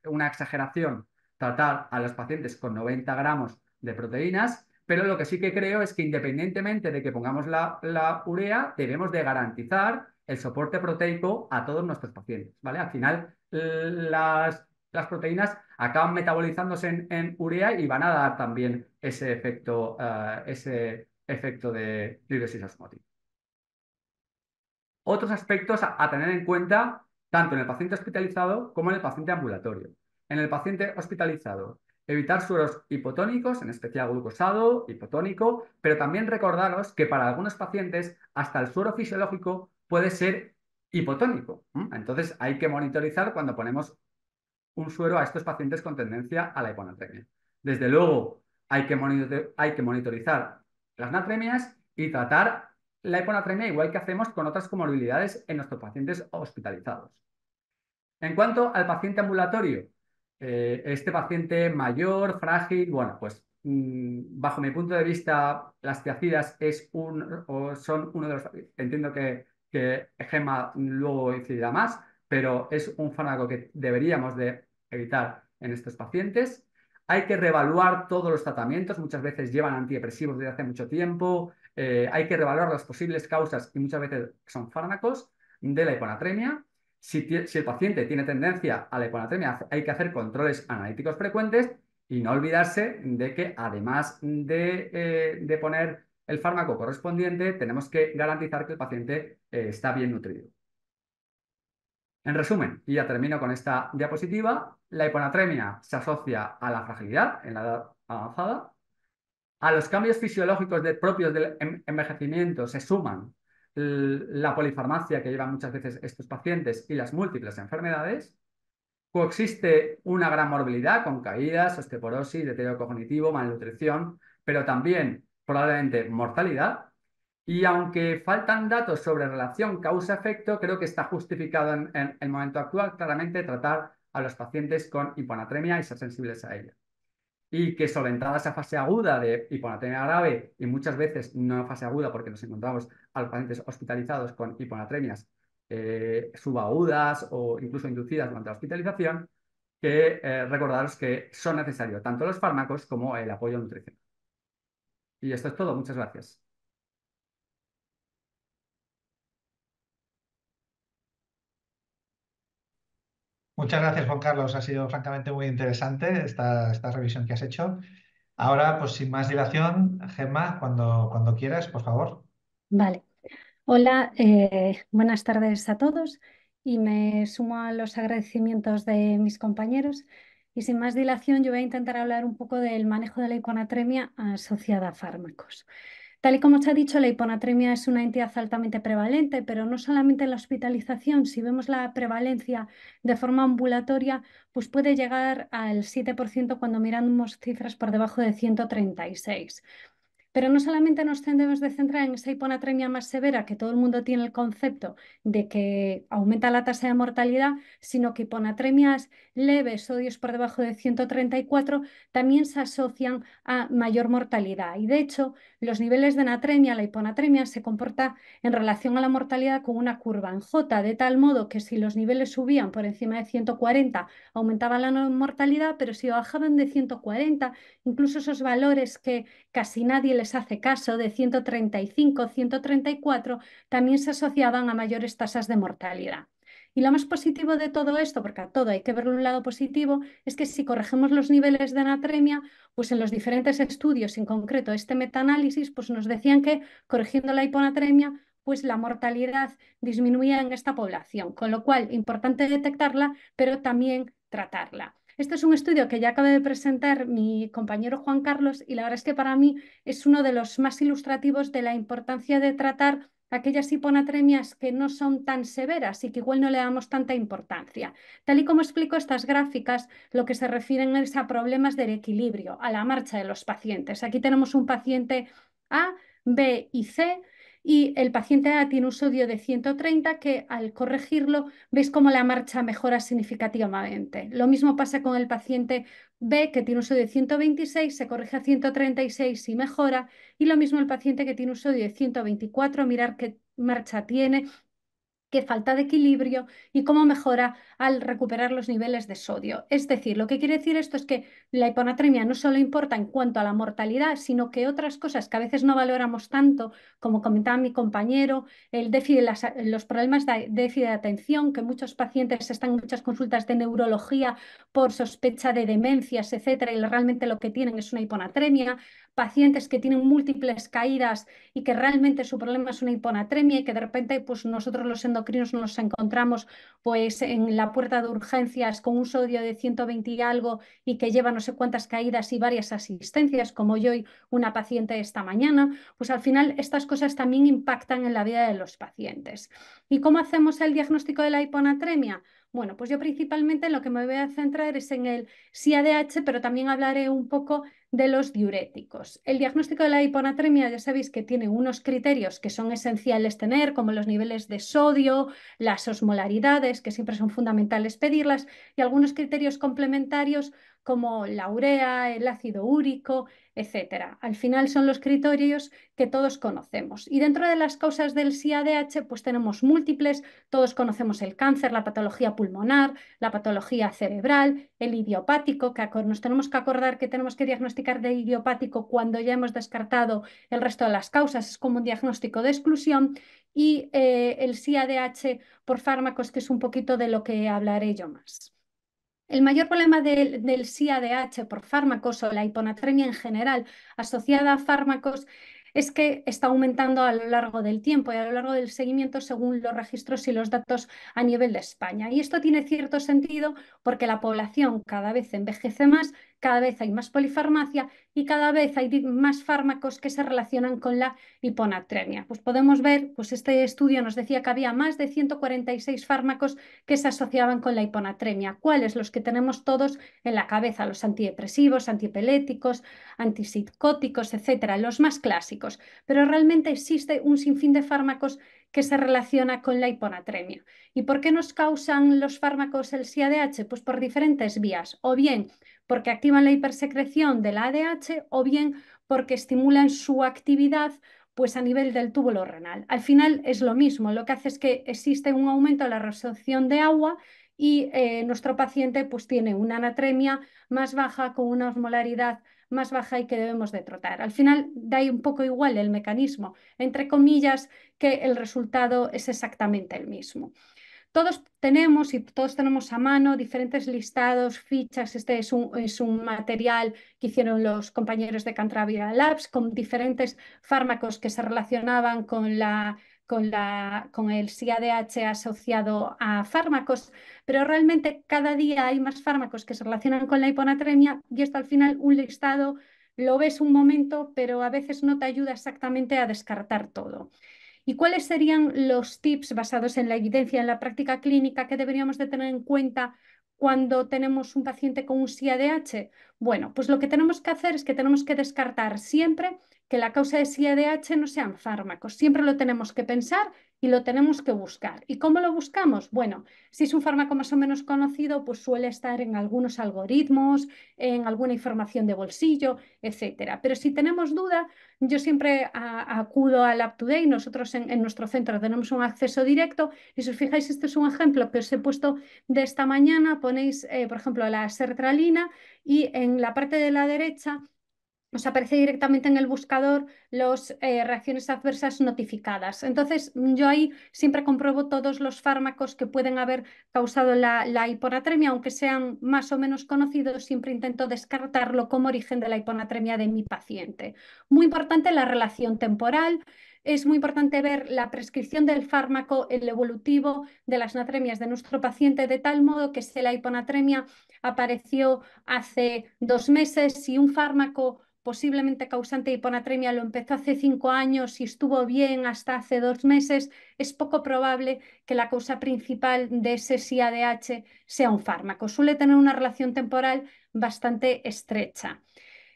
una exageración tratar a los pacientes con 90 gramos de proteínas, pero lo que sí que creo es que independientemente de que pongamos la urea, debemos de garantizar el soporte proteico a todos nuestros pacientes, ¿vale? Al final, las proteínas acaban metabolizándose en urea y van a dar también ese efecto de hidrosis osmótica. Otros aspectos a tener en cuenta tanto en el paciente hospitalizado como en el paciente ambulatorio. En el paciente hospitalizado, evitar sueros hipotónicos, en especial glucosado, hipotónico, pero también recordaros que para algunos pacientes hasta el suero fisiológico puede ser hipotónico. Entonces hay que monitorizar cuando ponemos un suero a estos pacientes con tendencia a la hiponatremia. Desde luego hay que monitorizar las natremias y tratar la hiponatremia igual que hacemos con otras comorbilidades en nuestros pacientes hospitalizados. En cuanto al paciente ambulatorio, este paciente mayor, frágil, bueno, pues bajo mi punto de vista, las tiacidas son uno de los... Entiendo que Gemma luego incidirá más, pero es un fármaco que deberíamos de evitar en estos pacientes. Hay que reevaluar todos los tratamientos, muchas veces llevan antidepresivos desde hace mucho tiempo, hay que reevaluar las posibles causas y muchas veces son fármacos de la hiponatremia. Si el paciente tiene tendencia a la hiponatremia, hay que hacer controles analíticos frecuentes y no olvidarse de que además de poner el fármaco correspondiente, tenemos que garantizar que el paciente está bien nutrido. En resumen, y ya termino con esta diapositiva, la hiponatremia se asocia a la fragilidad en la edad avanzada, a los cambios fisiológicos propios del envejecimiento se suman la polifarmacia que llevan muchas veces estos pacientes y las múltiples enfermedades. Coexiste una gran morbilidad con caídas, osteoporosis, deterioro cognitivo, malnutrición, pero también probablemente mortalidad. Y aunque faltan datos sobre relación causa-efecto, creo que está justificado en el momento actual claramente tratar a los pacientes con hiponatremia y ser sensibles a ella. Y que solventada esa fase aguda de hiponatremia grave y muchas veces no fase aguda porque nos encontramos a los pacientes hospitalizados con hiponatremias subagudas o incluso inducidas durante la hospitalización, que recordaros que son necesarios tanto los fármacos como el apoyo nutricional. Y esto es todo. Muchas gracias. Muchas gracias, Juan Carlos. Ha sido francamente muy interesante esta revisión que has hecho. Ahora, pues sin más dilación, Gemma, cuando quieras, por favor. Vale. Hola, buenas tardes a todos y me sumo a los agradecimientos de mis compañeros. Y sin más dilación, yo voy a intentar hablar un poco del manejo de la hiponatremia asociada a fármacos. Tal y como se ha dicho, la hiponatremia es una entidad altamente prevalente, pero no solamente en la hospitalización. Si vemos la prevalencia de forma ambulatoria, pues puede llegar al 7% cuando miramos cifras por debajo de 136. Pero no solamente nos debemos de centrar en esa hiponatremia más severa, que todo el mundo tiene el concepto de que aumenta la tasa de mortalidad, sino que hiponatremias leves, sodios por debajo de 134, también se asocian a mayor mortalidad. Y de hecho, los niveles de natremia, la hiponatremia, se comporta en relación a la mortalidad con una curva en J, de tal modo que si los niveles subían por encima de 140, aumentaba la mortalidad, pero si bajaban de 140, incluso esos valores que casi nadie les hace caso, de 135, 134, también se asociaban a mayores tasas de mortalidad. Y lo más positivo de todo esto, porque a todo hay que verle un lado positivo, es que si corregimos los niveles de natremia, pues en los diferentes estudios, en concreto este metaanálisis, pues nos decían que corrigiendo la hiponatremia, pues la mortalidad disminuía en esta población, con lo cual importante detectarla, pero también tratarla. Este es un estudio que ya acaba de presentar mi compañero Juan Carlos y la verdad es que para mí es uno de los más ilustrativos de la importancia de tratar aquellas hiponatremias que no son tan severas y que igual no le damos tanta importancia. Tal y como explico estas gráficas, lo que se refieren es a problemas del equilibrio, a la marcha de los pacientes. Aquí tenemos un paciente A, B y C. Y el paciente A tiene un sodio de 130 que al corregirlo veis cómo la marcha mejora significativamente. Lo mismo pasa con el paciente B que tiene un sodio de 126, se corrige a 136 y mejora. Y lo mismo el paciente que tiene un sodio de 124, mirar qué marcha tiene, qué falta de equilibrio y cómo mejora al recuperar los niveles de sodio. Es decir, lo que quiere decir esto es que la hiponatremia no solo importa en cuanto a la mortalidad, sino que otras cosas que a veces no valoramos tanto, como comentaba mi compañero, el déficit, los problemas de déficit de atención, que muchos pacientes están en muchas consultas de neurología por sospecha de demencias, etcétera, y realmente lo que tienen es una hiponatremia, pacientes que tienen múltiples caídas y que realmente su problema es una hiponatremia y que de repente pues nosotros los endocrinos nos encontramos pues en la puerta de urgencias con un sodio de 120 y algo y que lleva no sé cuántas caídas y varias asistencias, como yo y una paciente esta mañana, pues al final estas cosas también impactan en la vida de los pacientes. ¿Y cómo hacemos el diagnóstico de la hiponatremia? Bueno, pues yo principalmente lo que me voy a centrar es en el SIADH, pero también hablaré un poco de los diuréticos. El diagnóstico de la hiponatremia ya sabéis que tiene unos criterios que son esenciales tener, como los niveles de sodio, las osmolaridades, que siempre son fundamentales pedirlas, y algunos criterios complementarios como la urea, el ácido úrico, etcétera. Al final son los criterios que todos conocemos. Y dentro de las causas del SIADH, pues tenemos múltiples, todos conocemos el cáncer, la patología pulmonar, la patología cerebral, el idiopático, que nos tenemos que acordar que tenemos que diagnosticar de idiopático cuando ya hemos descartado el resto de las causas, es como un diagnóstico de exclusión, y el SIADH por fármacos, que es un poquito de lo que hablaré yo más. El mayor problema del SIADH por fármacos o la hiponatremia en general asociada a fármacos es que está aumentando a lo largo del tiempo y a lo largo del seguimiento según los registros y los datos a nivel de España. Y esto tiene cierto sentido porque la población cada vez envejece más, cada vez hay más polifarmacia y cada vez hay más fármacos que se relacionan con la hiponatremia. Pues podemos ver, pues este estudio nos decía que había más de 146 fármacos que se asociaban con la hiponatremia. ¿Cuáles? Los que tenemos todos en la cabeza, los antidepresivos, antiepiléticos, antipsicóticos, etcétera, los más clásicos. Pero realmente existe un sinfín de fármacos que se relaciona con la hiponatremia. ¿Y por qué nos causan los fármacos el SIADH? Pues por diferentes vías, o bien porque activan la hipersecreción del ADH o bien porque estimulan su actividad pues a nivel del túbulo renal. Al final es lo mismo, lo que hace es que existe un aumento de la resorción de agua y nuestro paciente pues tiene una anatremia más baja con una osmolaridad más baja y que debemos de tratar. Al final da un poco igual el mecanismo, entre comillas, que el resultado es exactamente el mismo. Todos tenemos y todos tenemos a mano diferentes listados, fichas. Este es un material que hicieron los compañeros de Cantravia Labs con diferentes fármacos que se relacionaban con el SIADH asociado a fármacos, pero realmente cada día hay más fármacos que se relacionan con la hiponatremia y esto al final un listado lo ves un momento, pero a veces no te ayuda exactamente a descartar todo. ¿Y cuáles serían los tips basados en la evidencia, en la práctica clínica que deberíamos de tener en cuenta cuando tenemos un paciente con un SIADH? Bueno, pues lo que tenemos que hacer es que tenemos que descartar siempre que la causa de SIADH no sean fármacos. Siempre lo tenemos que pensar y lo tenemos que buscar. ¿Y cómo lo buscamos? Bueno, si es un fármaco más o menos conocido, pues suele estar en algunos algoritmos, en alguna información de bolsillo, etcétera. Pero si tenemos duda, yo siempre acudo al UpToDate. Nosotros en nuestro centro tenemos un acceso directo y si os fijáis, este es un ejemplo que os he puesto de esta mañana. Ponéis, por ejemplo, la sertralina y en la parte de la derecha os aparece directamente en el buscador las reacciones adversas notificadas. Entonces, yo ahí siempre compruebo todos los fármacos que pueden haber causado la hiponatremia, aunque sean más o menos conocidos, siempre intento descartarlo como origen de la hiponatremia de mi paciente. Muy importante la relación temporal. Es muy importante ver la prescripción del fármaco, el evolutivo de las natremias de nuestro paciente, de tal modo que si la hiponatremia apareció hace 2 meses, si un fármaco posiblemente causante de hiponatremia lo empezó hace 5 años y estuvo bien hasta hace 2 meses, es poco probable que la causa principal de ese SIADH sea un fármaco. Suele tener una relación temporal bastante estrecha.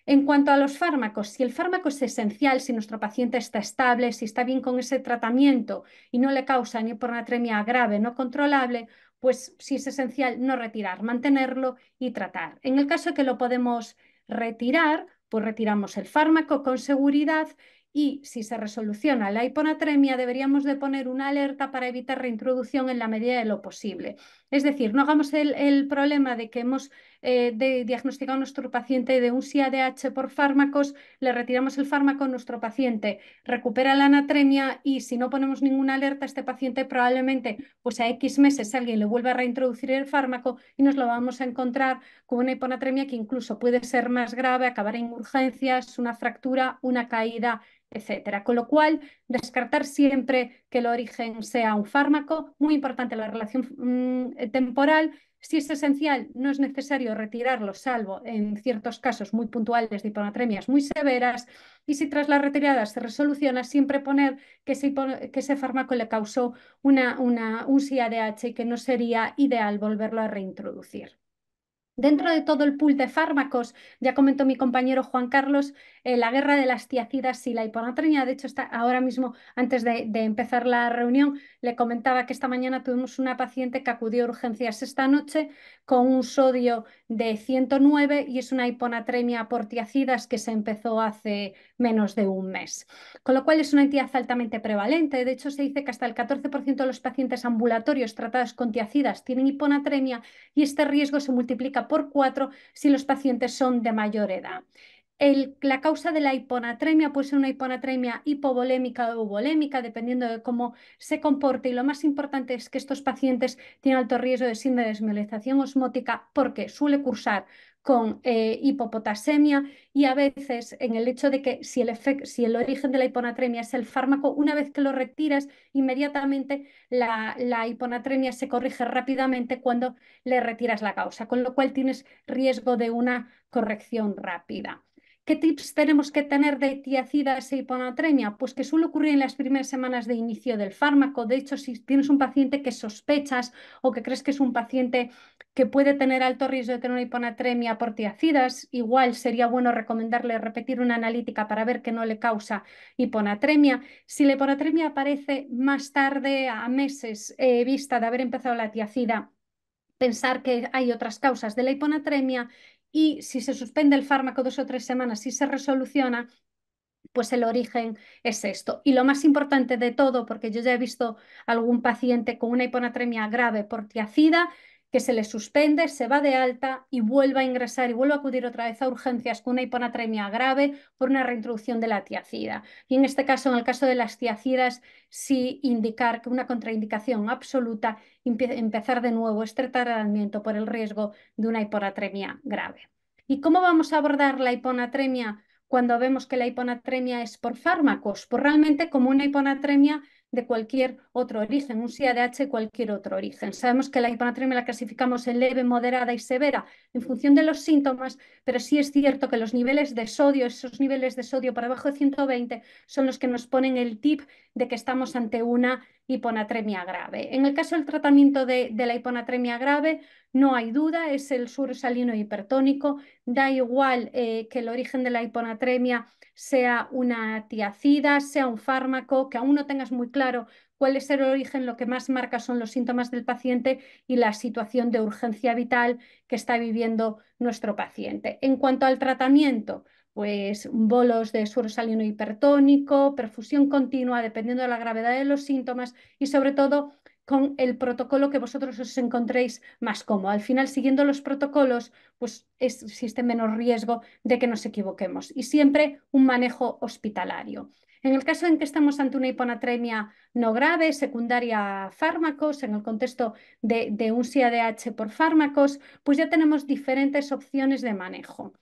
En cuanto a los fármacos, si el fármaco es esencial, si nuestro paciente está estable, si está bien con ese tratamiento y no le causa ni hiponatremia grave, no controlable, pues si es esencial, no retirar, mantenerlo y tratar. En el caso de que lo podemos retirar, pues retiramos el fármaco con seguridad y si se resoluciona la hiponatremia, deberíamos de poner una alerta para evitar reintroducción en la medida de lo posible. Es decir, no hagamos el problema de que hemos diagnosticado a nuestro paciente de un SIADH por fármacos, le retiramos el fármaco, nuestro paciente recupera la anatremia y si no ponemos ninguna alerta, este paciente probablemente pues a X meses alguien le vuelva a reintroducir el fármaco y nos lo vamos a encontrar con una hiponatremia que incluso puede ser más grave, acabar en urgencias, una fractura, una caída, etcétera. Con lo cual, descartar siempre que el origen sea un fármaco. Muy importante la relación temporal. Si es esencial, no es necesario retirarlo, salvo en ciertos casos muy puntuales de hiponatremias muy severas. Y si tras la retirada se resoluciona, siempre poner que ese fármaco le causó un SIADH y que no sería ideal volverlo a reintroducir. Dentro de todo el pool de fármacos, ya comentó mi compañero Juan Carlos, la guerra de las tiacidas y la hiponatremia. De hecho, ahora mismo, antes de empezar la reunión, le comentaba que esta mañana tuvimos una paciente que acudió a urgencias esta noche con un sodio de 109 y es una hiponatremia por tiacidas que se empezó hace menos de un mes. Con lo cual es una entidad altamente prevalente. De hecho, se dice que hasta el 14% de los pacientes ambulatorios tratados con tiacidas tienen hiponatremia y este riesgo se multiplica por 4 si los pacientes son de mayor edad. La causa de la hiponatremia puede ser una hiponatremia hipovolémica o volémica, dependiendo de cómo se comporte. Y lo más importante es que estos pacientes tienen alto riesgo de síndrome de desmielinización osmótica porque suele cursar con hipopotasemia y a veces en el hecho de que si el origen de la hiponatremia es el fármaco, una vez que lo retiras, inmediatamente la hiponatremia se corrige rápidamente cuando le retiras la causa, con lo cual tienes riesgo de una corrección rápida. ¿Qué tips tenemos que tener de tiacidas e hiponatremia? Pues que suele ocurrir en las primeras semanas de inicio del fármaco. De hecho, si tienes un paciente que sospechas o que crees que es un paciente que puede tener alto riesgo de tener una hiponatremia por tiacidas, igual sería bueno recomendarle repetir una analítica para ver que no le causa hiponatremia. Si la hiponatremia aparece más tarde, a meses vista de haber empezado la tiacida, pensar que hay otras causas de la hiponatremia y si se suspende el fármaco 2 o 3 semanas, si se resoluciona, pues el origen es esto. Y lo más importante de todo, porque yo ya he visto algún paciente con una hiponatremia grave por tiacida, que se le suspende, se va de alta y vuelve a ingresar y vuelve a acudir otra vez a urgencias con una hiponatremia grave por una reintroducción de la tiacida. Y en este caso, en el caso de las tiacidas, sí indicar que una contraindicación absoluta, empezar de nuevo este tratamiento por el riesgo de una hiponatremia grave. ¿Y cómo vamos a abordar la hiponatremia cuando vemos que la hiponatremia es por fármacos? Pues realmente como una hiponatremia de cualquier otro origen, un SIADH de cualquier otro origen. Sabemos que la hiponatremia la clasificamos en leve, moderada y severa en función de los síntomas, pero sí es cierto que los niveles de sodio, esos niveles de sodio por debajo de 120, son los que nos ponen el tip de que estamos ante una hiponatremia grave. En el caso del tratamiento de la hiponatremia grave, no hay duda, es el suero salino hipertónico. Da igual que el origen de la hiponatremia sea una tiacida, sea un fármaco, que aún no tengas muy claro cuál es el origen, lo que más marca son los síntomas del paciente y la situación de urgencia vital que está viviendo nuestro paciente. En cuanto al tratamiento, pues bolos de suero salino hipertónico, perfusión continua, dependiendo de la gravedad de los síntomas y sobre todo con el protocolo que vosotros os encontréis más cómodo. Al final, siguiendo los protocolos, pues existe menos riesgo de que nos equivoquemos y siempre un manejo hospitalario. En el caso en que estamos ante una hiponatremia no grave, secundaria a fármacos, en el contexto de un SIADH por fármacos, pues ya tenemos diferentes opciones de manejo.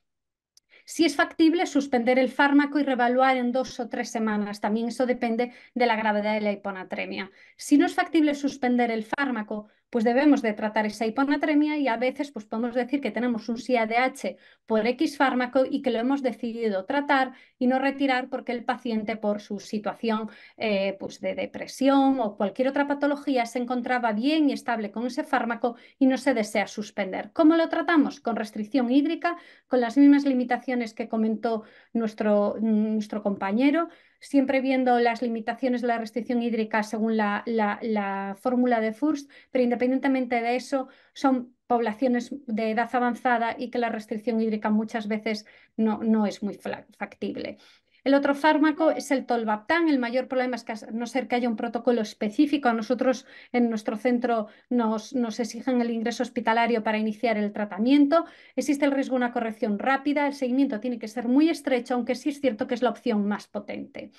Si es factible, suspender el fármaco y reevaluar en 2 o 3 semanas. También eso depende de la gravedad de la hiponatremia. Si no es factible suspender el fármaco, pues debemos de tratar esa hiponatremia y a veces pues podemos decir que tenemos un SIADH por X fármaco y que lo hemos decidido tratar y no retirar porque el paciente por su situación pues de depresión o cualquier otra patología se encontraba bien y estable con ese fármaco y no se desea suspender. ¿Cómo lo tratamos? Con restricción hídrica, con las mismas limitaciones que comentó nuestro compañero, siempre viendo las limitaciones de la restricción hídrica según la fórmula de Furst, pero independientemente de eso, son poblaciones de edad avanzada y que la restricción hídrica muchas veces no es muy factible. El otro fármaco es el tolvaptán. El mayor problema es que, a no ser que haya un protocolo específico, a nosotros en nuestro centro nos exigen el ingreso hospitalario para iniciar el tratamiento. Existe el riesgo de una corrección rápida, el seguimiento tiene que ser muy estrecho, aunque sí es cierto que es la opción más potente.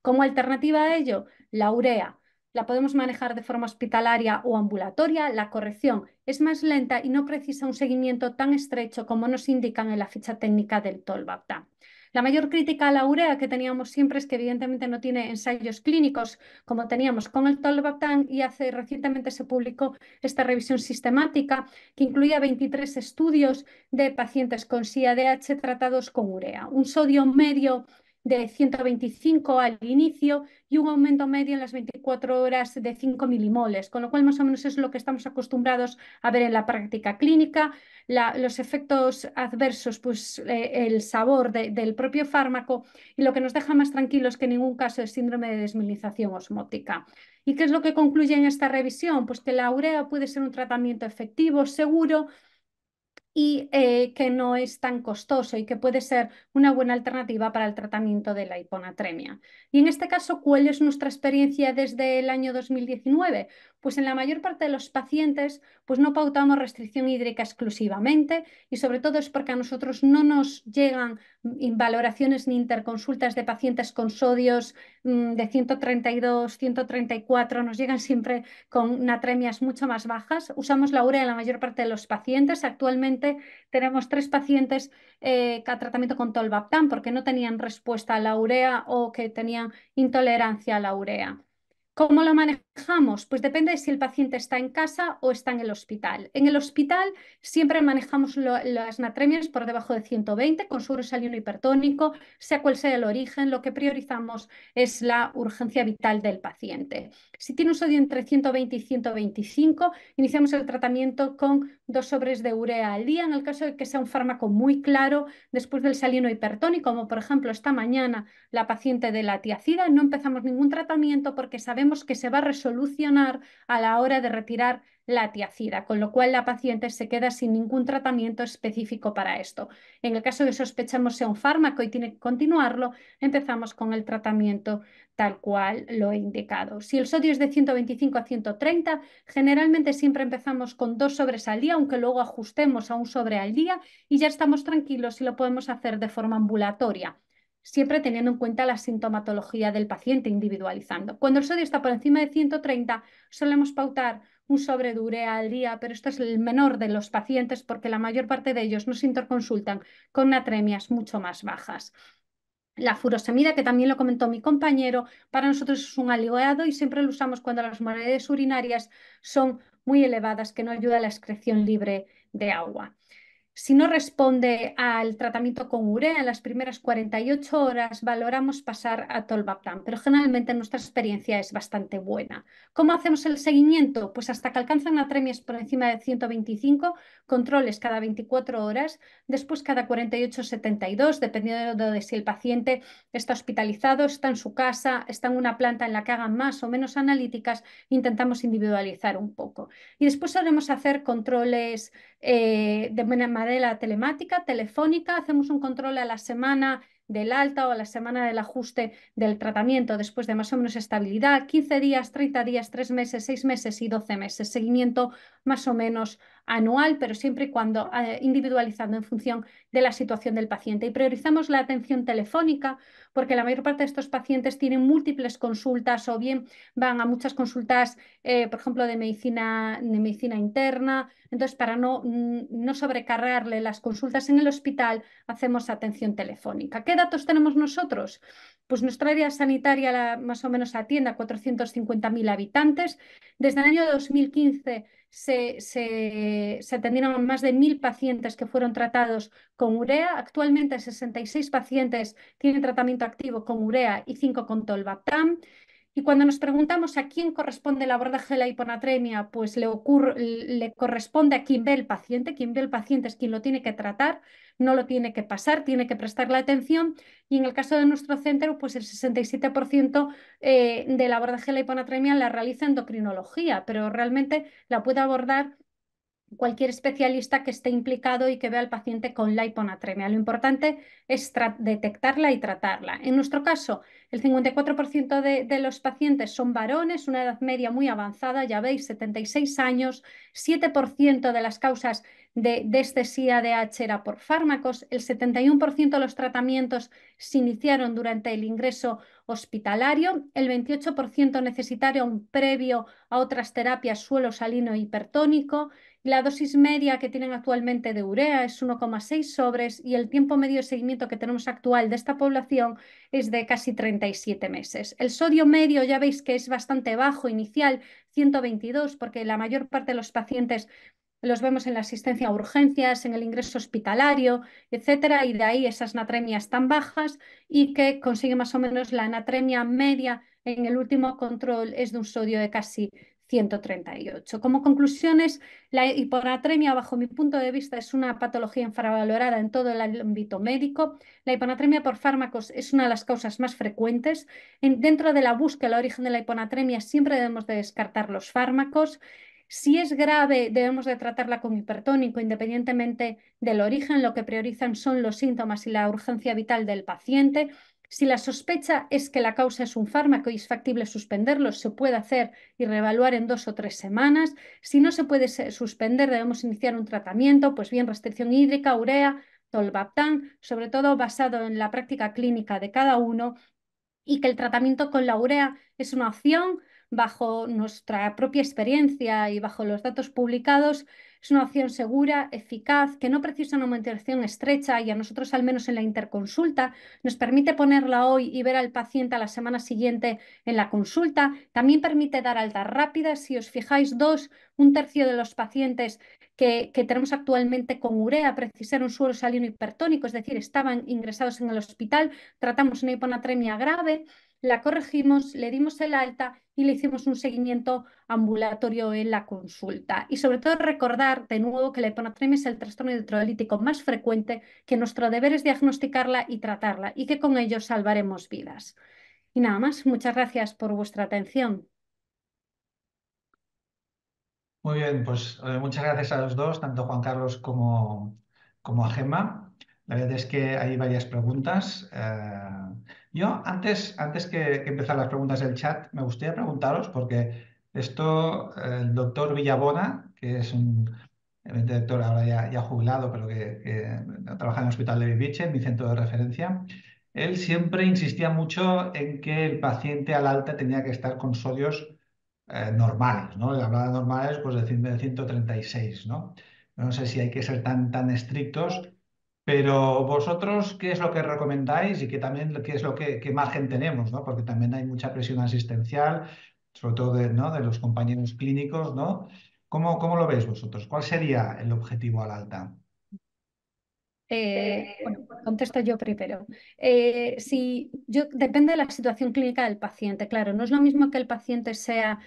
Como alternativa a ello, la urea. La podemos manejar de forma hospitalaria o ambulatoria. La corrección es más lenta y no precisa un seguimiento tan estrecho como nos indican en la ficha técnica del tolvaptán. La mayor crítica a la urea que teníamos siempre es que evidentemente no tiene ensayos clínicos como teníamos con el tolvaptán y recientemente se publicó esta revisión sistemática que incluía 23 estudios de pacientes con SIADH tratados con urea. Un sodio medio de 125 al inicio y un aumento medio en las 24 horas de 5 milimoles, con lo cual más o menos es lo que estamos acostumbrados a ver en la práctica clínica. Los efectos adversos, pues el sabor del propio fármaco y lo que nos deja más tranquilos que en ningún caso es síndrome de desmilinización osmótica. ¿Y qué es lo que concluye en esta revisión? Pues que la urea puede ser un tratamiento efectivo, seguro y que no es tan costoso y que puede ser una buena alternativa para el tratamiento de la hiponatremia. Y en este caso, ¿cuál es nuestra experiencia desde el año 2019? Pues en la mayor parte de los pacientes pues no pautamos restricción hídrica exclusivamente y sobre todo es porque a nosotros no nos llegan valoraciones ni interconsultas de pacientes con sodios de 132, 134, nos llegan siempre con natremias mucho más bajas. Usamos la urea en la mayor parte de los pacientes. Actualmente tenemos 3 pacientes a tratamiento con tolvaptán porque no tenían respuesta a la urea o que tenían intolerancia a la urea. ¿Cómo lo manejamos? Pues depende de si el paciente está en casa o está en el hospital. En el hospital siempre manejamos las natremias por debajo de 120 con suero salino hipertónico, sea cual sea el origen. Lo que priorizamos es la urgencia vital del paciente. Si tiene un sodio entre 120 y 125, iniciamos el tratamiento con 2 sobres de urea al día. En el caso de que sea un fármaco muy claro, después del salino hipertónico, como por ejemplo esta mañana la paciente de la tiacida, no empezamos ningún tratamiento porque sabemos que se va a resolucionar a la hora de retirar la tiacida, con lo cual la paciente se queda sin ningún tratamiento específico para esto. En el caso de que sospechamos sea un fármaco y tiene que continuarlo, empezamos con el tratamiento tal cual lo he indicado. Si el sodio es de 125 a 130, generalmente siempre empezamos con 2 sobres al día, aunque luego ajustemos a 1 sobre al día y ya estamos tranquilos y lo podemos hacer de forma ambulatoria, siempre teniendo en cuenta la sintomatología del paciente, individualizando. Cuando el sodio está por encima de 130, solemos pautar 1 sobre de urea al día, pero esto es el menor de los pacientes porque la mayor parte de ellos nos interconsultan con natremias mucho más bajas. La furosemida, que también lo comentó mi compañero, para nosotros es un aliado y siempre lo usamos cuando las hemorroides urinarias son muy elevadas, que no ayuda a la excreción libre de agua. Si no responde al tratamiento con urea, en las primeras 48 horas valoramos pasar a tolvaptan, pero generalmente nuestra experiencia es bastante buena. ¿Cómo hacemos el seguimiento? Pues hasta que alcanzan natremias por encima de 125, controles cada 24 horas, después cada 48-72, dependiendo de si el paciente está hospitalizado, está en su casa, está en una planta en la que hagan más o menos analíticas, intentamos individualizar un poco. Y después solemos hacer controles de manera telemática, telefónica, hacemos un control a la semana del alta o a la semana del ajuste del tratamiento después de más o menos estabilidad, 15 días, 30 días, 3 meses, 6 meses y 12 meses, seguimiento más o menos anual, pero siempre y cuando individualizando en función de la situación del paciente. Y priorizamos la atención telefónica porque la mayor parte de estos pacientes tienen múltiples consultas o bien van a muchas consultas, por ejemplo, de medicina interna. Entonces, para no sobrecargarle las consultas en el hospital, hacemos atención telefónica. ¿Qué datos tenemos nosotros? Pues nuestra área sanitaria más o menos atiende a 450.000 habitantes. Desde el año 2015 se atendieron más de 1.000 pacientes que fueron tratados con urea. Actualmente 66 pacientes tienen tratamiento activo con urea y 5 con tolvaptan. Y cuando nos preguntamos a quién corresponde el abordaje de la hiponatremia, pues le corresponde a quien ve el paciente. Quien ve el paciente es quien lo tiene que tratar, no lo tiene que pasar, tiene que prestarle atención. Y en el caso de nuestro centro, pues el 67% del abordaje de la hiponatremia la realiza endocrinología, pero realmente la puede abordar cualquier especialista que esté implicado y que vea al paciente con la hiponatremia. Lo importante es detectarla y tratarla. En nuestro caso, el 54% de los pacientes son varones, una edad media muy avanzada, ya veis, 76 años, 7% de las causas de este SIADH era por fármacos, el 71% de los tratamientos se iniciaron durante el ingreso hospitalario, el 28% necesitaron previo a otras terapias suelo salino e hipertónico. La dosis media que tienen actualmente de urea es 1,6 sobres y el tiempo medio de seguimiento que tenemos actual de esta población es de casi 37 meses. El sodio medio ya veis que es bastante bajo inicial, 122, porque la mayor parte de los pacientes los vemos en la asistencia a urgencias, en el ingreso hospitalario, etcétera, y de ahí esas natremias tan bajas y que consigue más o menos la natremia media en el último control es de un sodio de casi 138. Como conclusiones, la hiponatremia, bajo mi punto de vista, es una patología infravalorada en todo el ámbito médico. La hiponatremia por fármacos es una de las causas más frecuentes. Dentro de la búsqueda del origen de la hiponatremia, siempre debemos de descartar los fármacos. Si es grave, debemos de tratarla con hipertónico, independientemente del origen. Lo que priorizan son los síntomas y la urgencia vital del paciente. Si la sospecha es que la causa es un fármaco y es factible suspenderlo, se puede hacer y reevaluar en 2 o 3 semanas. Si no se puede suspender, debemos iniciar un tratamiento, pues bien restricción hídrica, urea, tolvaptan, sobre todo basado en la práctica clínica de cada uno, y que el tratamiento con la urea es una opción bajo nuestra propia experiencia y bajo los datos publicados. Es una opción segura, eficaz, que no precisa una monitorización estrecha y a nosotros, al menos en la interconsulta, nos permite ponerla hoy y ver al paciente a la semana siguiente en la consulta. También permite dar altas rápidas. Si os fijáis, un tercio de los pacientes que tenemos actualmente con urea precisaron suero salino hipertónico, es decir, estaban ingresados en el hospital. Tratamos una hiponatremia grave, la corregimos, le dimos el alta y le hicimos un seguimiento ambulatorio en la consulta. Y sobre todo recordar de nuevo que la hiponatremia es el trastorno hidrolítico más frecuente, que nuestro deber es diagnosticarla y tratarla y que con ello salvaremos vidas. Y nada más, muchas gracias por vuestra atención. Muy bien, pues muchas gracias a los dos, tanto Juan Carlos como a Gemma. La verdad es que hay varias preguntas. Yo, antes que empezar las preguntas del chat, me gustaría preguntaros, porque esto, el doctor Villabona, que es un doctor ahora ya jubilado, pero que trabaja en el Hospital de Bellvitge, en mi centro de referencia, él siempre insistía mucho en que el paciente al alta tenía que estar con sodios normales, ¿no? Le hablaba de normales, pues de 136, ¿no? No sé si hay que ser tan estrictos, pero vosotros, ¿qué es lo que recomendáis y qué es qué margen tenemos, ¿no? Porque también hay mucha presión asistencial, sobre todo ¿no? de los compañeros clínicos, ¿no? ¿Cómo lo veis vosotros? ¿Cuál sería el objetivo al alta? Bueno, contesto yo primero. Depende de la situación clínica del paciente, claro. No es lo mismo que el paciente sea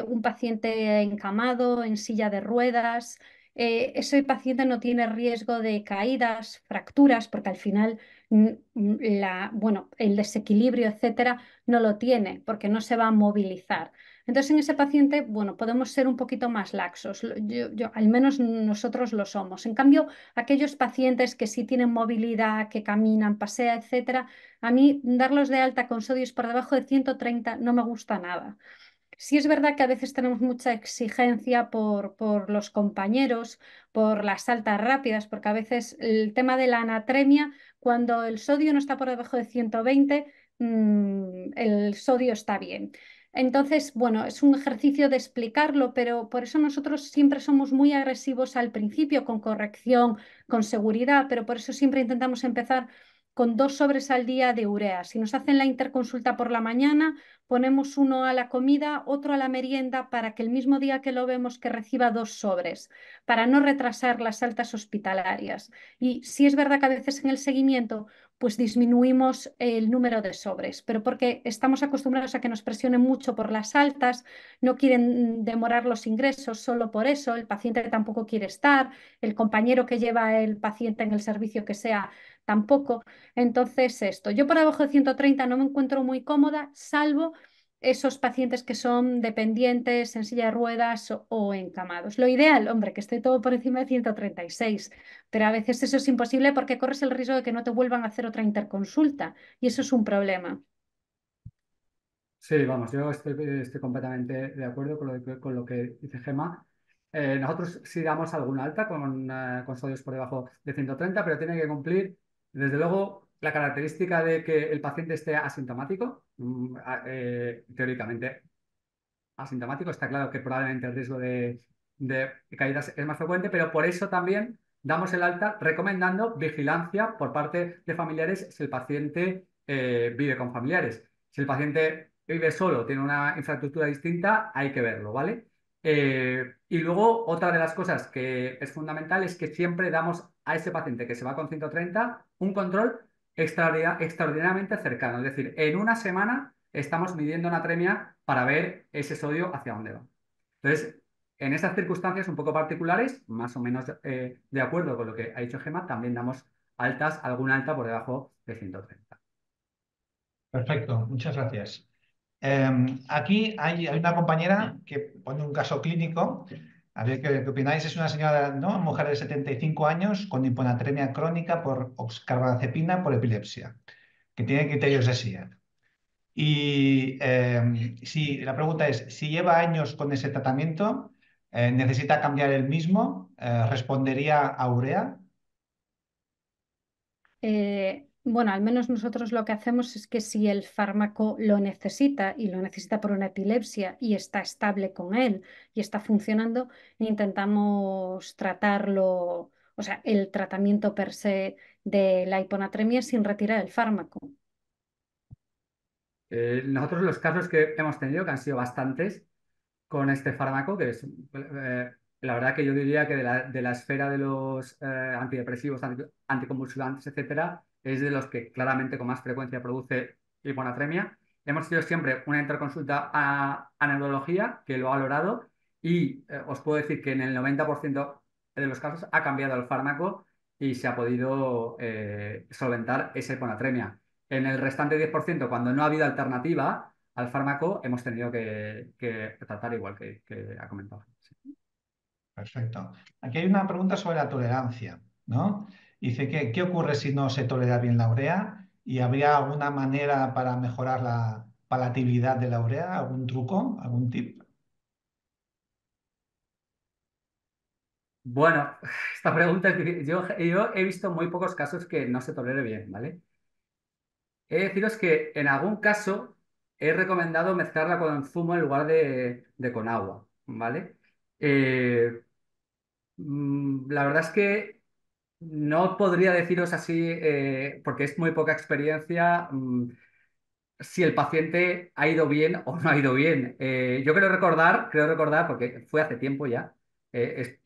un paciente encamado, en silla de ruedas. Ese paciente no tiene riesgo de caídas, fracturas, porque al final bueno, el desequilibrio, etcétera, no lo tiene, porque no se va a movilizar. Entonces, en ese paciente, bueno, podemos ser un poquito más laxos. Al menos nosotros lo somos. En cambio, aquellos pacientes que sí tienen movilidad, que caminan, pasean, etcétera, a mí darlos de alta con sodios por debajo de 130 no me gusta nada. Sí es verdad que a veces tenemos mucha exigencia por los compañeros, por las altas rápidas, porque a veces el tema de la anatremia, cuando el sodio no está por debajo de 120, el sodio está bien. Entonces, bueno, es un ejercicio de explicarlo, pero por eso nosotros siempre somos muy agresivos al principio, con corrección, con seguridad, pero por eso siempre intentamos empezar con 2 sobres al día de urea. Si nos hacen la interconsulta por la mañana, ponemos uno a la comida, otro a la merienda, para que el mismo día que lo vemos que reciba 2 sobres, para no retrasar las altas hospitalarias. Y sí es verdad que a veces en el seguimiento pues disminuimos el número de sobres, pero porque estamos acostumbrados a que nos presionen mucho por las altas, no quieren demorar los ingresos solo por eso, el paciente tampoco quiere estar, el compañero que lleva el paciente en el servicio que sea tampoco. Entonces, yo por debajo de 130 no me encuentro muy cómoda, salvo esos pacientes que son dependientes en silla de ruedas o encamados. Lo ideal, hombre, que esté todo por encima de 136, pero a veces eso es imposible porque corres el riesgo de que no te vuelvan a hacer otra interconsulta y eso es un problema. Sí, vamos, yo estoy completamente de acuerdo con lo que dice Gemma. Nosotros sí damos alguna alta con sodios por debajo de 130, pero tiene que cumplir, desde luego, la característica de que el paciente esté asintomático. Teóricamente asintomático, está claro que probablemente el riesgo de caídas es más frecuente, pero por eso también damos el alta recomendando vigilancia por parte de familiares si el paciente vive con familiares. Si el paciente vive solo, tiene una infraestructura distinta, hay que verlo, ¿vale? Y luego, otra de las cosas que es fundamental es que siempre damos a ese paciente que se va con 130 un control extraordinariamente cercano. Es decir, en una semana estamos midiendo natremia para ver ese sodio hacia dónde va. Entonces, en estas circunstancias un poco particulares, más o menos de acuerdo con lo que ha dicho Gemma, también damos altas, alguna alta por debajo de 130. Perfecto, muchas gracias. Aquí hay una compañera que pone un caso clínico. A ver qué opináis. Es una señora, ¿no? Mujer de 75 años con hiponatremia crónica por oxcarbazepina por epilepsia, que tiene criterios de SIED. Y si la pregunta es, si lleva años con ese tratamiento, ¿necesita cambiar el mismo? ¿Respondería a urea? Bueno, al menos nosotros lo que hacemos es que si el fármaco lo necesita y lo necesita por una epilepsia y está estable con él y está funcionando, intentamos tratarlo, o sea, el tratamiento per se de la hiponatremia sin retirar el fármaco. Nosotros los casos que hemos tenido, que han sido bastantes, con este fármaco, que es la verdad que yo diría que de la esfera de los antidepresivos, anticonvulsivantes, etcétera, es de los que claramente con más frecuencia produce hiponatremia. Hemos tenido siempre una interconsulta a neurología que lo ha valorado y os puedo decir que en el 90% de los casos ha cambiado el fármaco y se ha podido solventar esa hiponatremia. En el restante 10%, cuando no ha habido alternativa al fármaco, hemos tenido que tratar igual que ha comentado. Sí. Perfecto. Aquí hay una pregunta sobre la tolerancia, ¿no? Dice que, ¿qué ocurre si no se tolera bien la urea? ¿Y habría alguna manera para mejorar la palatabilidad de la urea? ¿Algún truco? ¿Algún tip? Bueno, esta pregunta es difícil. Yo he visto muy pocos casos que no se tolere bien, ¿vale? He de deciros que en algún caso he recomendado mezclarla con zumo en lugar de con agua, ¿vale? Eh, la verdad es que no podría deciros así, porque es muy poca experiencia, si el paciente ha ido bien o no ha ido bien. Yo creo recordar, porque fue hace tiempo ya,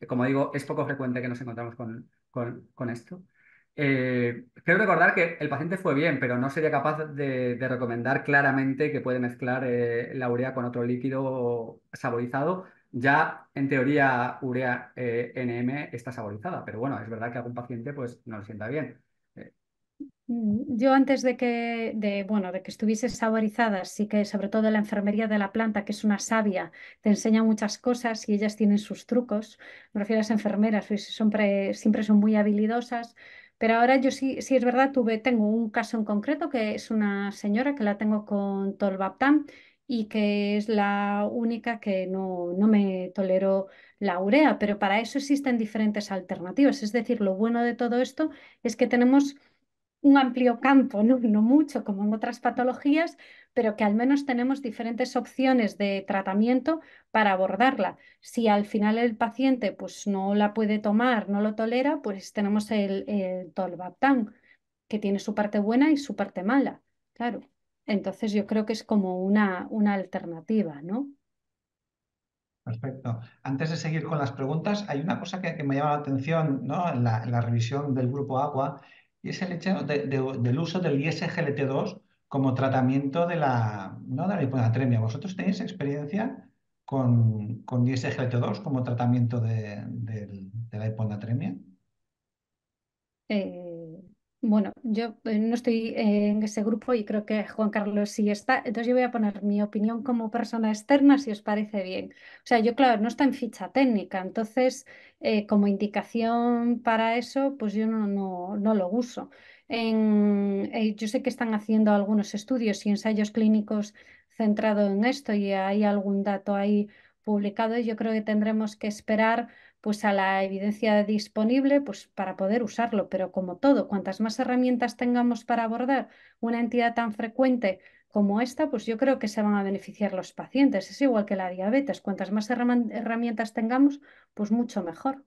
como digo, es poco frecuente que nos encontramos con esto. Quiero recordar que el paciente fue bien, pero no sería capaz de recomendar claramente que puede mezclar la urea con otro líquido saborizado. Ya en teoría urea NM está saborizada, pero bueno, es verdad que algún paciente pues no le sienta bien. Eh, Yo antes bueno, de que estuviese saborizada, sí que sobre todo la enfermería de la planta, que es una savia, te enseña muchas cosas y ellas tienen sus trucos. Me refiero a las enfermeras, pues, siempre son muy habilidosas. Pero ahora yo sí es verdad, tengo un caso en concreto que es una señora que la tengo con tolvaptan y que es la única que no me toleró la urea, pero para eso existen diferentes alternativas. Es decir, lo bueno de todo esto es que tenemos un amplio campo, no mucho como en otras patologías, pero que al menos tenemos diferentes opciones de tratamiento para abordarla. Si al final el paciente pues, no la puede tomar, no lo tolera, pues tenemos el tolvaptan, que tiene su parte buena y su parte mala, claro. Entonces yo creo que es como una alternativa, ¿no? Perfecto. Antes de seguir con las preguntas, hay una cosa que me llama la atención, ¿no? En la revisión del grupo Agua, y es el hecho del uso del ISGLT2 como tratamiento ¿no? de la hiponatremia. ¿Vosotros tenéis experiencia con ISGLT2 como tratamiento de la hiponatremia? Eh, bueno, yo no estoy en ese grupo y creo que Juan Carlos sí está. Entonces yo voy a poner mi opinión como persona externa si os parece bien. O sea, yo claro, no está en ficha técnica, entonces como indicación para eso, pues yo no lo uso. Yo sé que están haciendo algunos estudios y ensayos clínicos centrados en esto y hay algún dato ahí publicado y yo creo que tendremos que esperar pues a la evidencia disponible pues para poder usarlo, pero como todo, cuantas más herramientas tengamos para abordar una entidad tan frecuente como esta, pues yo creo que se van a beneficiar los pacientes. Es igual que la diabetes, cuantas más herramientas tengamos, pues mucho mejor.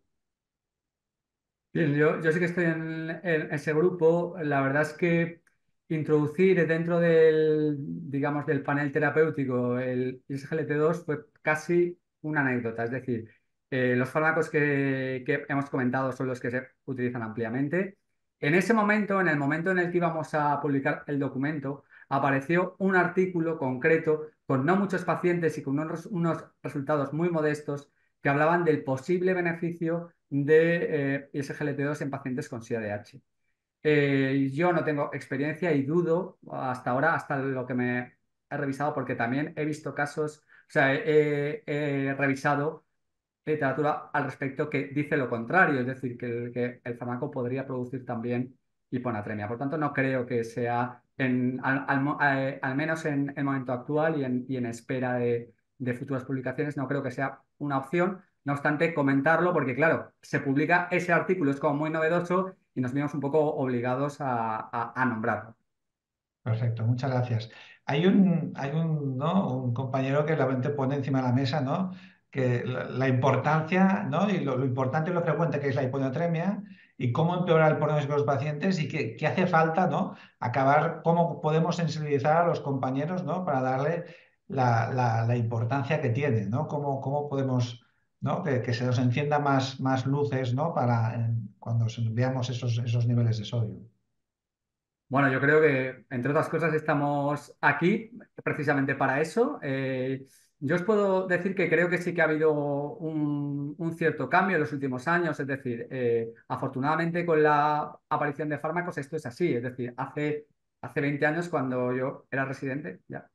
Bien, yo sí que estoy en ese grupo. La verdad es que introducir dentro digamos, del panel terapéutico el SGLT2 fue casi una anécdota. Es decir, los fármacos que hemos comentado son los que se utilizan ampliamente. En ese momento, en el momento en el que íbamos a publicar el documento, apareció un artículo concreto con no muchos pacientes y con unos resultados muy modestos que hablaban del posible beneficio de SGLT2 en pacientes con SIADH. Yo no tengo experiencia y dudo hasta ahora, hasta lo que me he revisado, porque también he visto casos, o sea, he revisado literatura al respecto que dice lo contrario, es decir, que el fármaco podría producir también hiponatremia. Por tanto, no creo que sea, al menos en el momento actual y en espera de futuras publicaciones, no creo que sea una opción. No obstante, comentarlo porque, claro, se publica ese artículo, es como muy novedoso y nos vemos un poco obligados a nombrarlo. Perfecto, muchas gracias. ¿No? Un compañero que la mente pone encima de la mesa, ¿no? Que la importancia, ¿no? Y lo importante y lo frecuente que es la hiponatremia y cómo empeorar el pronóstico de los pacientes y qué hace falta, ¿no? Acabar, cómo podemos sensibilizar a los compañeros, ¿no? Para darle la importancia que tiene, ¿no? Cómo podemos, ¿no? Que se nos encienda más luces, ¿no? Cuando veamos esos niveles de sodio. Bueno, yo creo que, entre otras cosas, estamos aquí precisamente para eso. Yo os puedo decir que creo que sí que ha habido un cierto cambio en los últimos años, es decir, afortunadamente con la aparición de fármacos esto es así, es decir, hace 20 años cuando yo era residente, ya,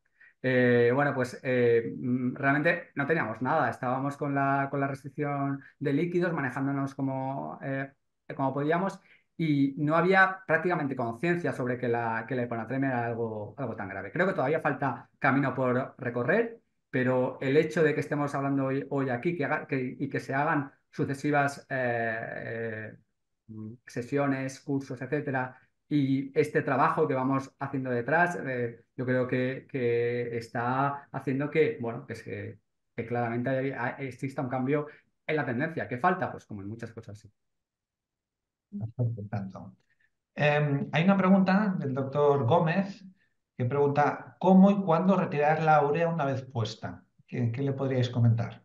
bueno, pues realmente no teníamos nada, estábamos con la restricción de líquidos, manejándonos como podíamos y no había prácticamente conciencia sobre que la hiponatremia era algo tan grave. Creo que todavía falta camino por recorrer, pero el hecho de que estemos hablando hoy aquí y que se hagan sucesivas sesiones, cursos, etcétera, y este trabajo que vamos haciendo detrás, yo creo que está haciendo bueno, que claramente exista un cambio en la tendencia. ¿Qué falta? Pues como en muchas cosas, sí. Perfecto, tanto. Hay una pregunta del doctor Gómez que pregunta, ¿cómo y cuándo retirar la urea una vez puesta? ¿Qué le podríais comentar?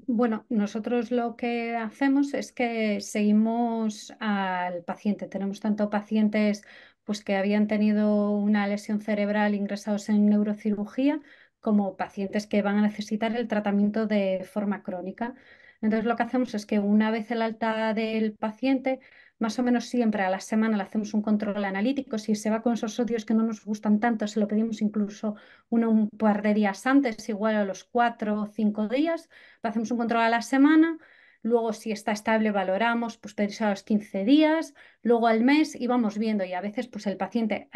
Bueno, nosotros lo que hacemos es que seguimos al paciente. Tenemos tanto pacientes pues, que habían tenido una lesión cerebral ingresados en neurocirugía, como pacientes que van a necesitar el tratamiento de forma crónica. Entonces, lo que hacemos es que una vez el alta del paciente, más o menos siempre a la semana le hacemos un control analítico. Si se va con esos sodios que no nos gustan tanto, se lo pedimos incluso un par de días antes, igual a los 4 o 5 días. Hacemos un control a la semana. Luego, si está estable, valoramos, pues pedirse a los 15 días, luego al mes y vamos viendo. Y a veces, pues el paciente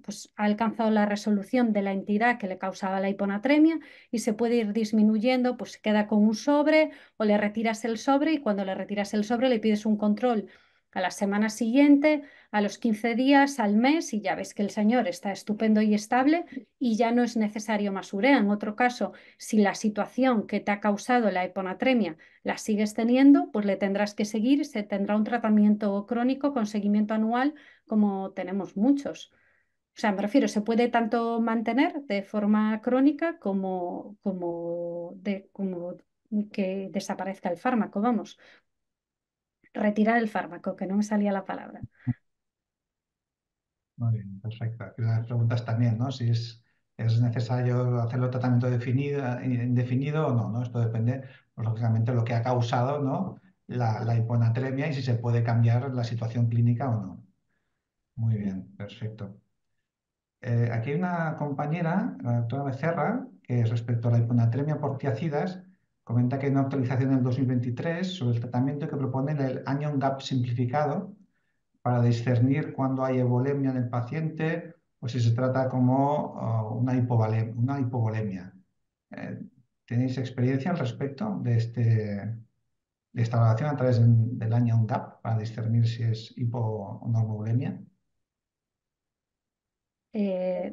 pues, ha alcanzado la resolución de la entidad que le causaba la hiponatremia y se puede ir disminuyendo, pues se queda con un sobre o le retiras el sobre, y cuando le retiras el sobre le pides un control a la semana siguiente, a los 15 días, al mes, y ya ves que el señor está estupendo y estable y ya no es necesario más urea. En otro caso, si la situación que te ha causado la hiponatremia la sigues teniendo, pues le tendrás que seguir y se tendrá un tratamiento crónico con seguimiento anual, como tenemos muchos. O sea, me refiero, se puede tanto mantener de forma crónica como que desaparezca el fármaco, vamos, retirar el fármaco, que no me salía la palabra. Muy bien, perfecto. Aquí las preguntas también, ¿no? Si es necesario hacerlo tratamiento indefinido o no, ¿no? Esto depende, pues, lógicamente, de lo que ha causado, ¿no? La hiponatremia y si se puede cambiar la situación clínica o no. Muy bien, perfecto. Aquí hay una compañera, la doctora Becerra, que respecto a la hiponatremia por tiacidas, comenta que hay una actualización en 2023 sobre el tratamiento que propone el anion gap simplificado para discernir cuándo hay euvolemia en el paciente o si se trata como una hipovolemia. ¿Tenéis experiencia al respecto de esta evaluación a través del anion gap para discernir si es hipo o no euvolemia?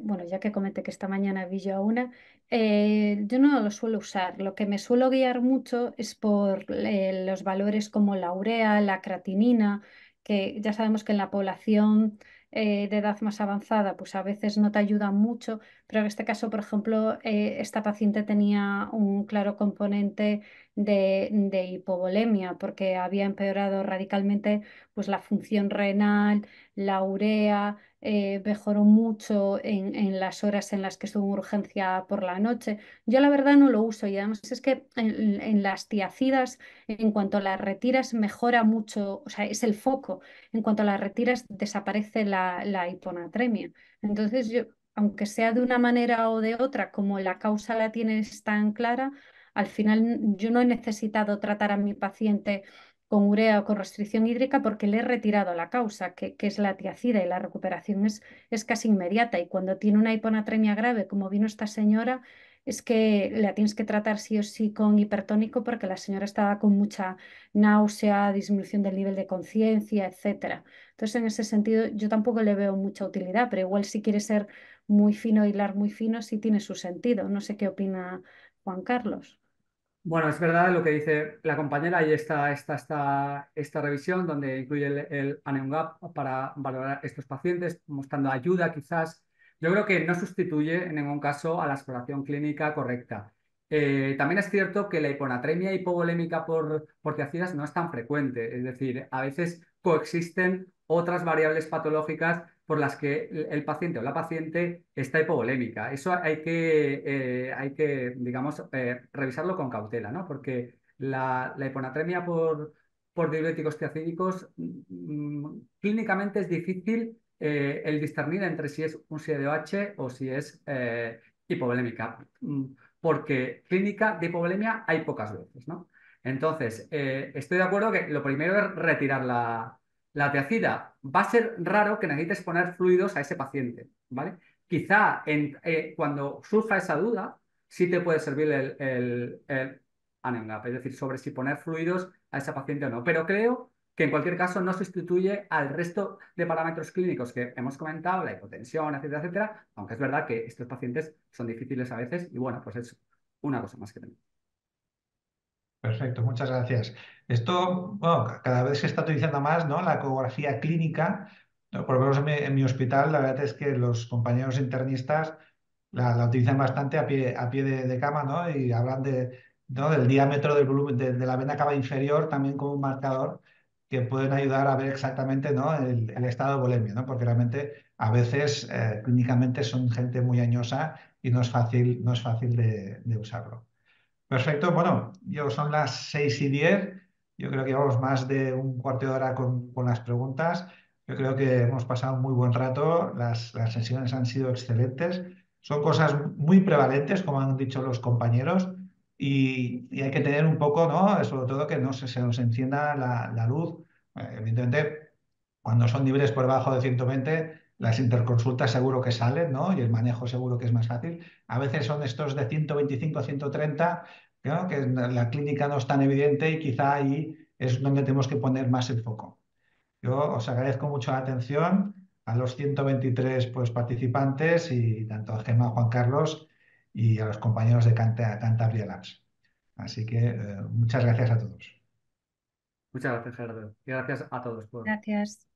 Bueno, ya que comenté que esta mañana vi yo a una, yo no lo suelo usar. Lo que me suelo guiar mucho es por los valores como la urea, la creatinina, que ya sabemos que en la población de edad más avanzada, pues a veces no te ayudan mucho, pero en este caso, por ejemplo, esta paciente tenía un claro componente de hipovolemia porque había empeorado radicalmente pues la función renal, la urea, mejoró mucho en las horas en las que estuvo en urgencia por la noche. Yo la verdad no lo uso, y además es que en las tiacidas, en cuanto las retiras, mejora mucho, o sea, es el foco. En cuanto las retiras, desaparece la hiponatremia. Entonces yo, aunque sea de una manera o de otra, como la causa la tienes tan clara, al final yo no he necesitado tratar a mi paciente con urea o con restricción hídrica porque le he retirado la causa, que es la tiacida, y la recuperación es casi inmediata. Y cuando tiene una hiponatremia grave, como vino esta señora, es que la tienes que tratar sí o sí con hipertónico porque la señora estaba con mucha náusea, disminución del nivel de conciencia, etcétera. Entonces, en ese sentido, yo tampoco le veo mucha utilidad, pero igual si quiere ser muy fino, hilar muy fino, sí tiene su sentido. No sé qué opina Juan Carlos. Bueno, es verdad lo que dice la compañera. Ahí está esta revisión donde incluye el Anion Gap para valorar estos pacientes, mostrando ayuda quizás. Yo creo que no sustituye en ningún caso a la exploración clínica correcta. También es cierto que la hiponatremia hipovolémica por tiacidas no es tan frecuente, es decir, a veces coexisten otras variables patológicas por las que el paciente o la paciente está hipovolémica. Eso hay que digamos, revisarlo con cautela, ¿no? Porque la hiponatremia por diuréticos tiacídicos, clínicamente es difícil el discernir entre si es un SIDOH o si es hipovolémica, porque clínica de hipovolemia hay pocas veces, ¿no? Entonces, estoy de acuerdo que lo primero es retirar la tiacida. Va a ser raro que necesites poner fluidos a ese paciente, ¿vale? Quizá cuando surja esa duda, sí te puede servir el Anion Gap, es decir, sobre si poner fluidos a ese paciente o no. Pero creo que en cualquier caso no sustituye al resto de parámetros clínicos que hemos comentado, la hipotensión, etcétera, etcétera, aunque es verdad que estos pacientes son difíciles a veces y bueno, pues es una cosa más que tenemos. Perfecto, muchas gracias. Esto, bueno, cada vez se está utilizando más, ¿no? La ecografía clínica, ¿no? Por lo menos en mi hospital, la verdad es que los compañeros internistas la utilizan bastante a pie de cama, ¿no? Y hablan ¿no? Del diámetro del volumen de la vena cava inferior, también como un marcador que pueden ayudar a ver exactamente, ¿no? el estado de volemia, ¿no? Porque realmente a veces clínicamente son gente muy añosa y no es fácil de usarlo. Perfecto, bueno, son las 6:10. Yo creo que llevamos más de un cuarto de hora con las preguntas. Yo creo que hemos pasado un muy buen rato, las sesiones han sido excelentes. Son cosas muy prevalentes, como han dicho los compañeros, y hay que tener un poco, ¿no? Sobre todo que no se nos encienda la luz. Evidentemente, cuando son niveles por debajo de 120, las interconsultas seguro que salen, ¿no? Y el manejo seguro que es más fácil. A veces son estos de 125, 130, ¿no? Que la clínica no es tan evidente y quizá ahí es donde tenemos que poner más el foco. Yo os agradezco mucho la atención a los 123 pues, participantes y tanto a Gemma, Juan Carlos y a los compañeros de Cantabria Labs. Así que muchas gracias a todos. Muchas gracias, Gerardo. Y gracias a todos por Gracias.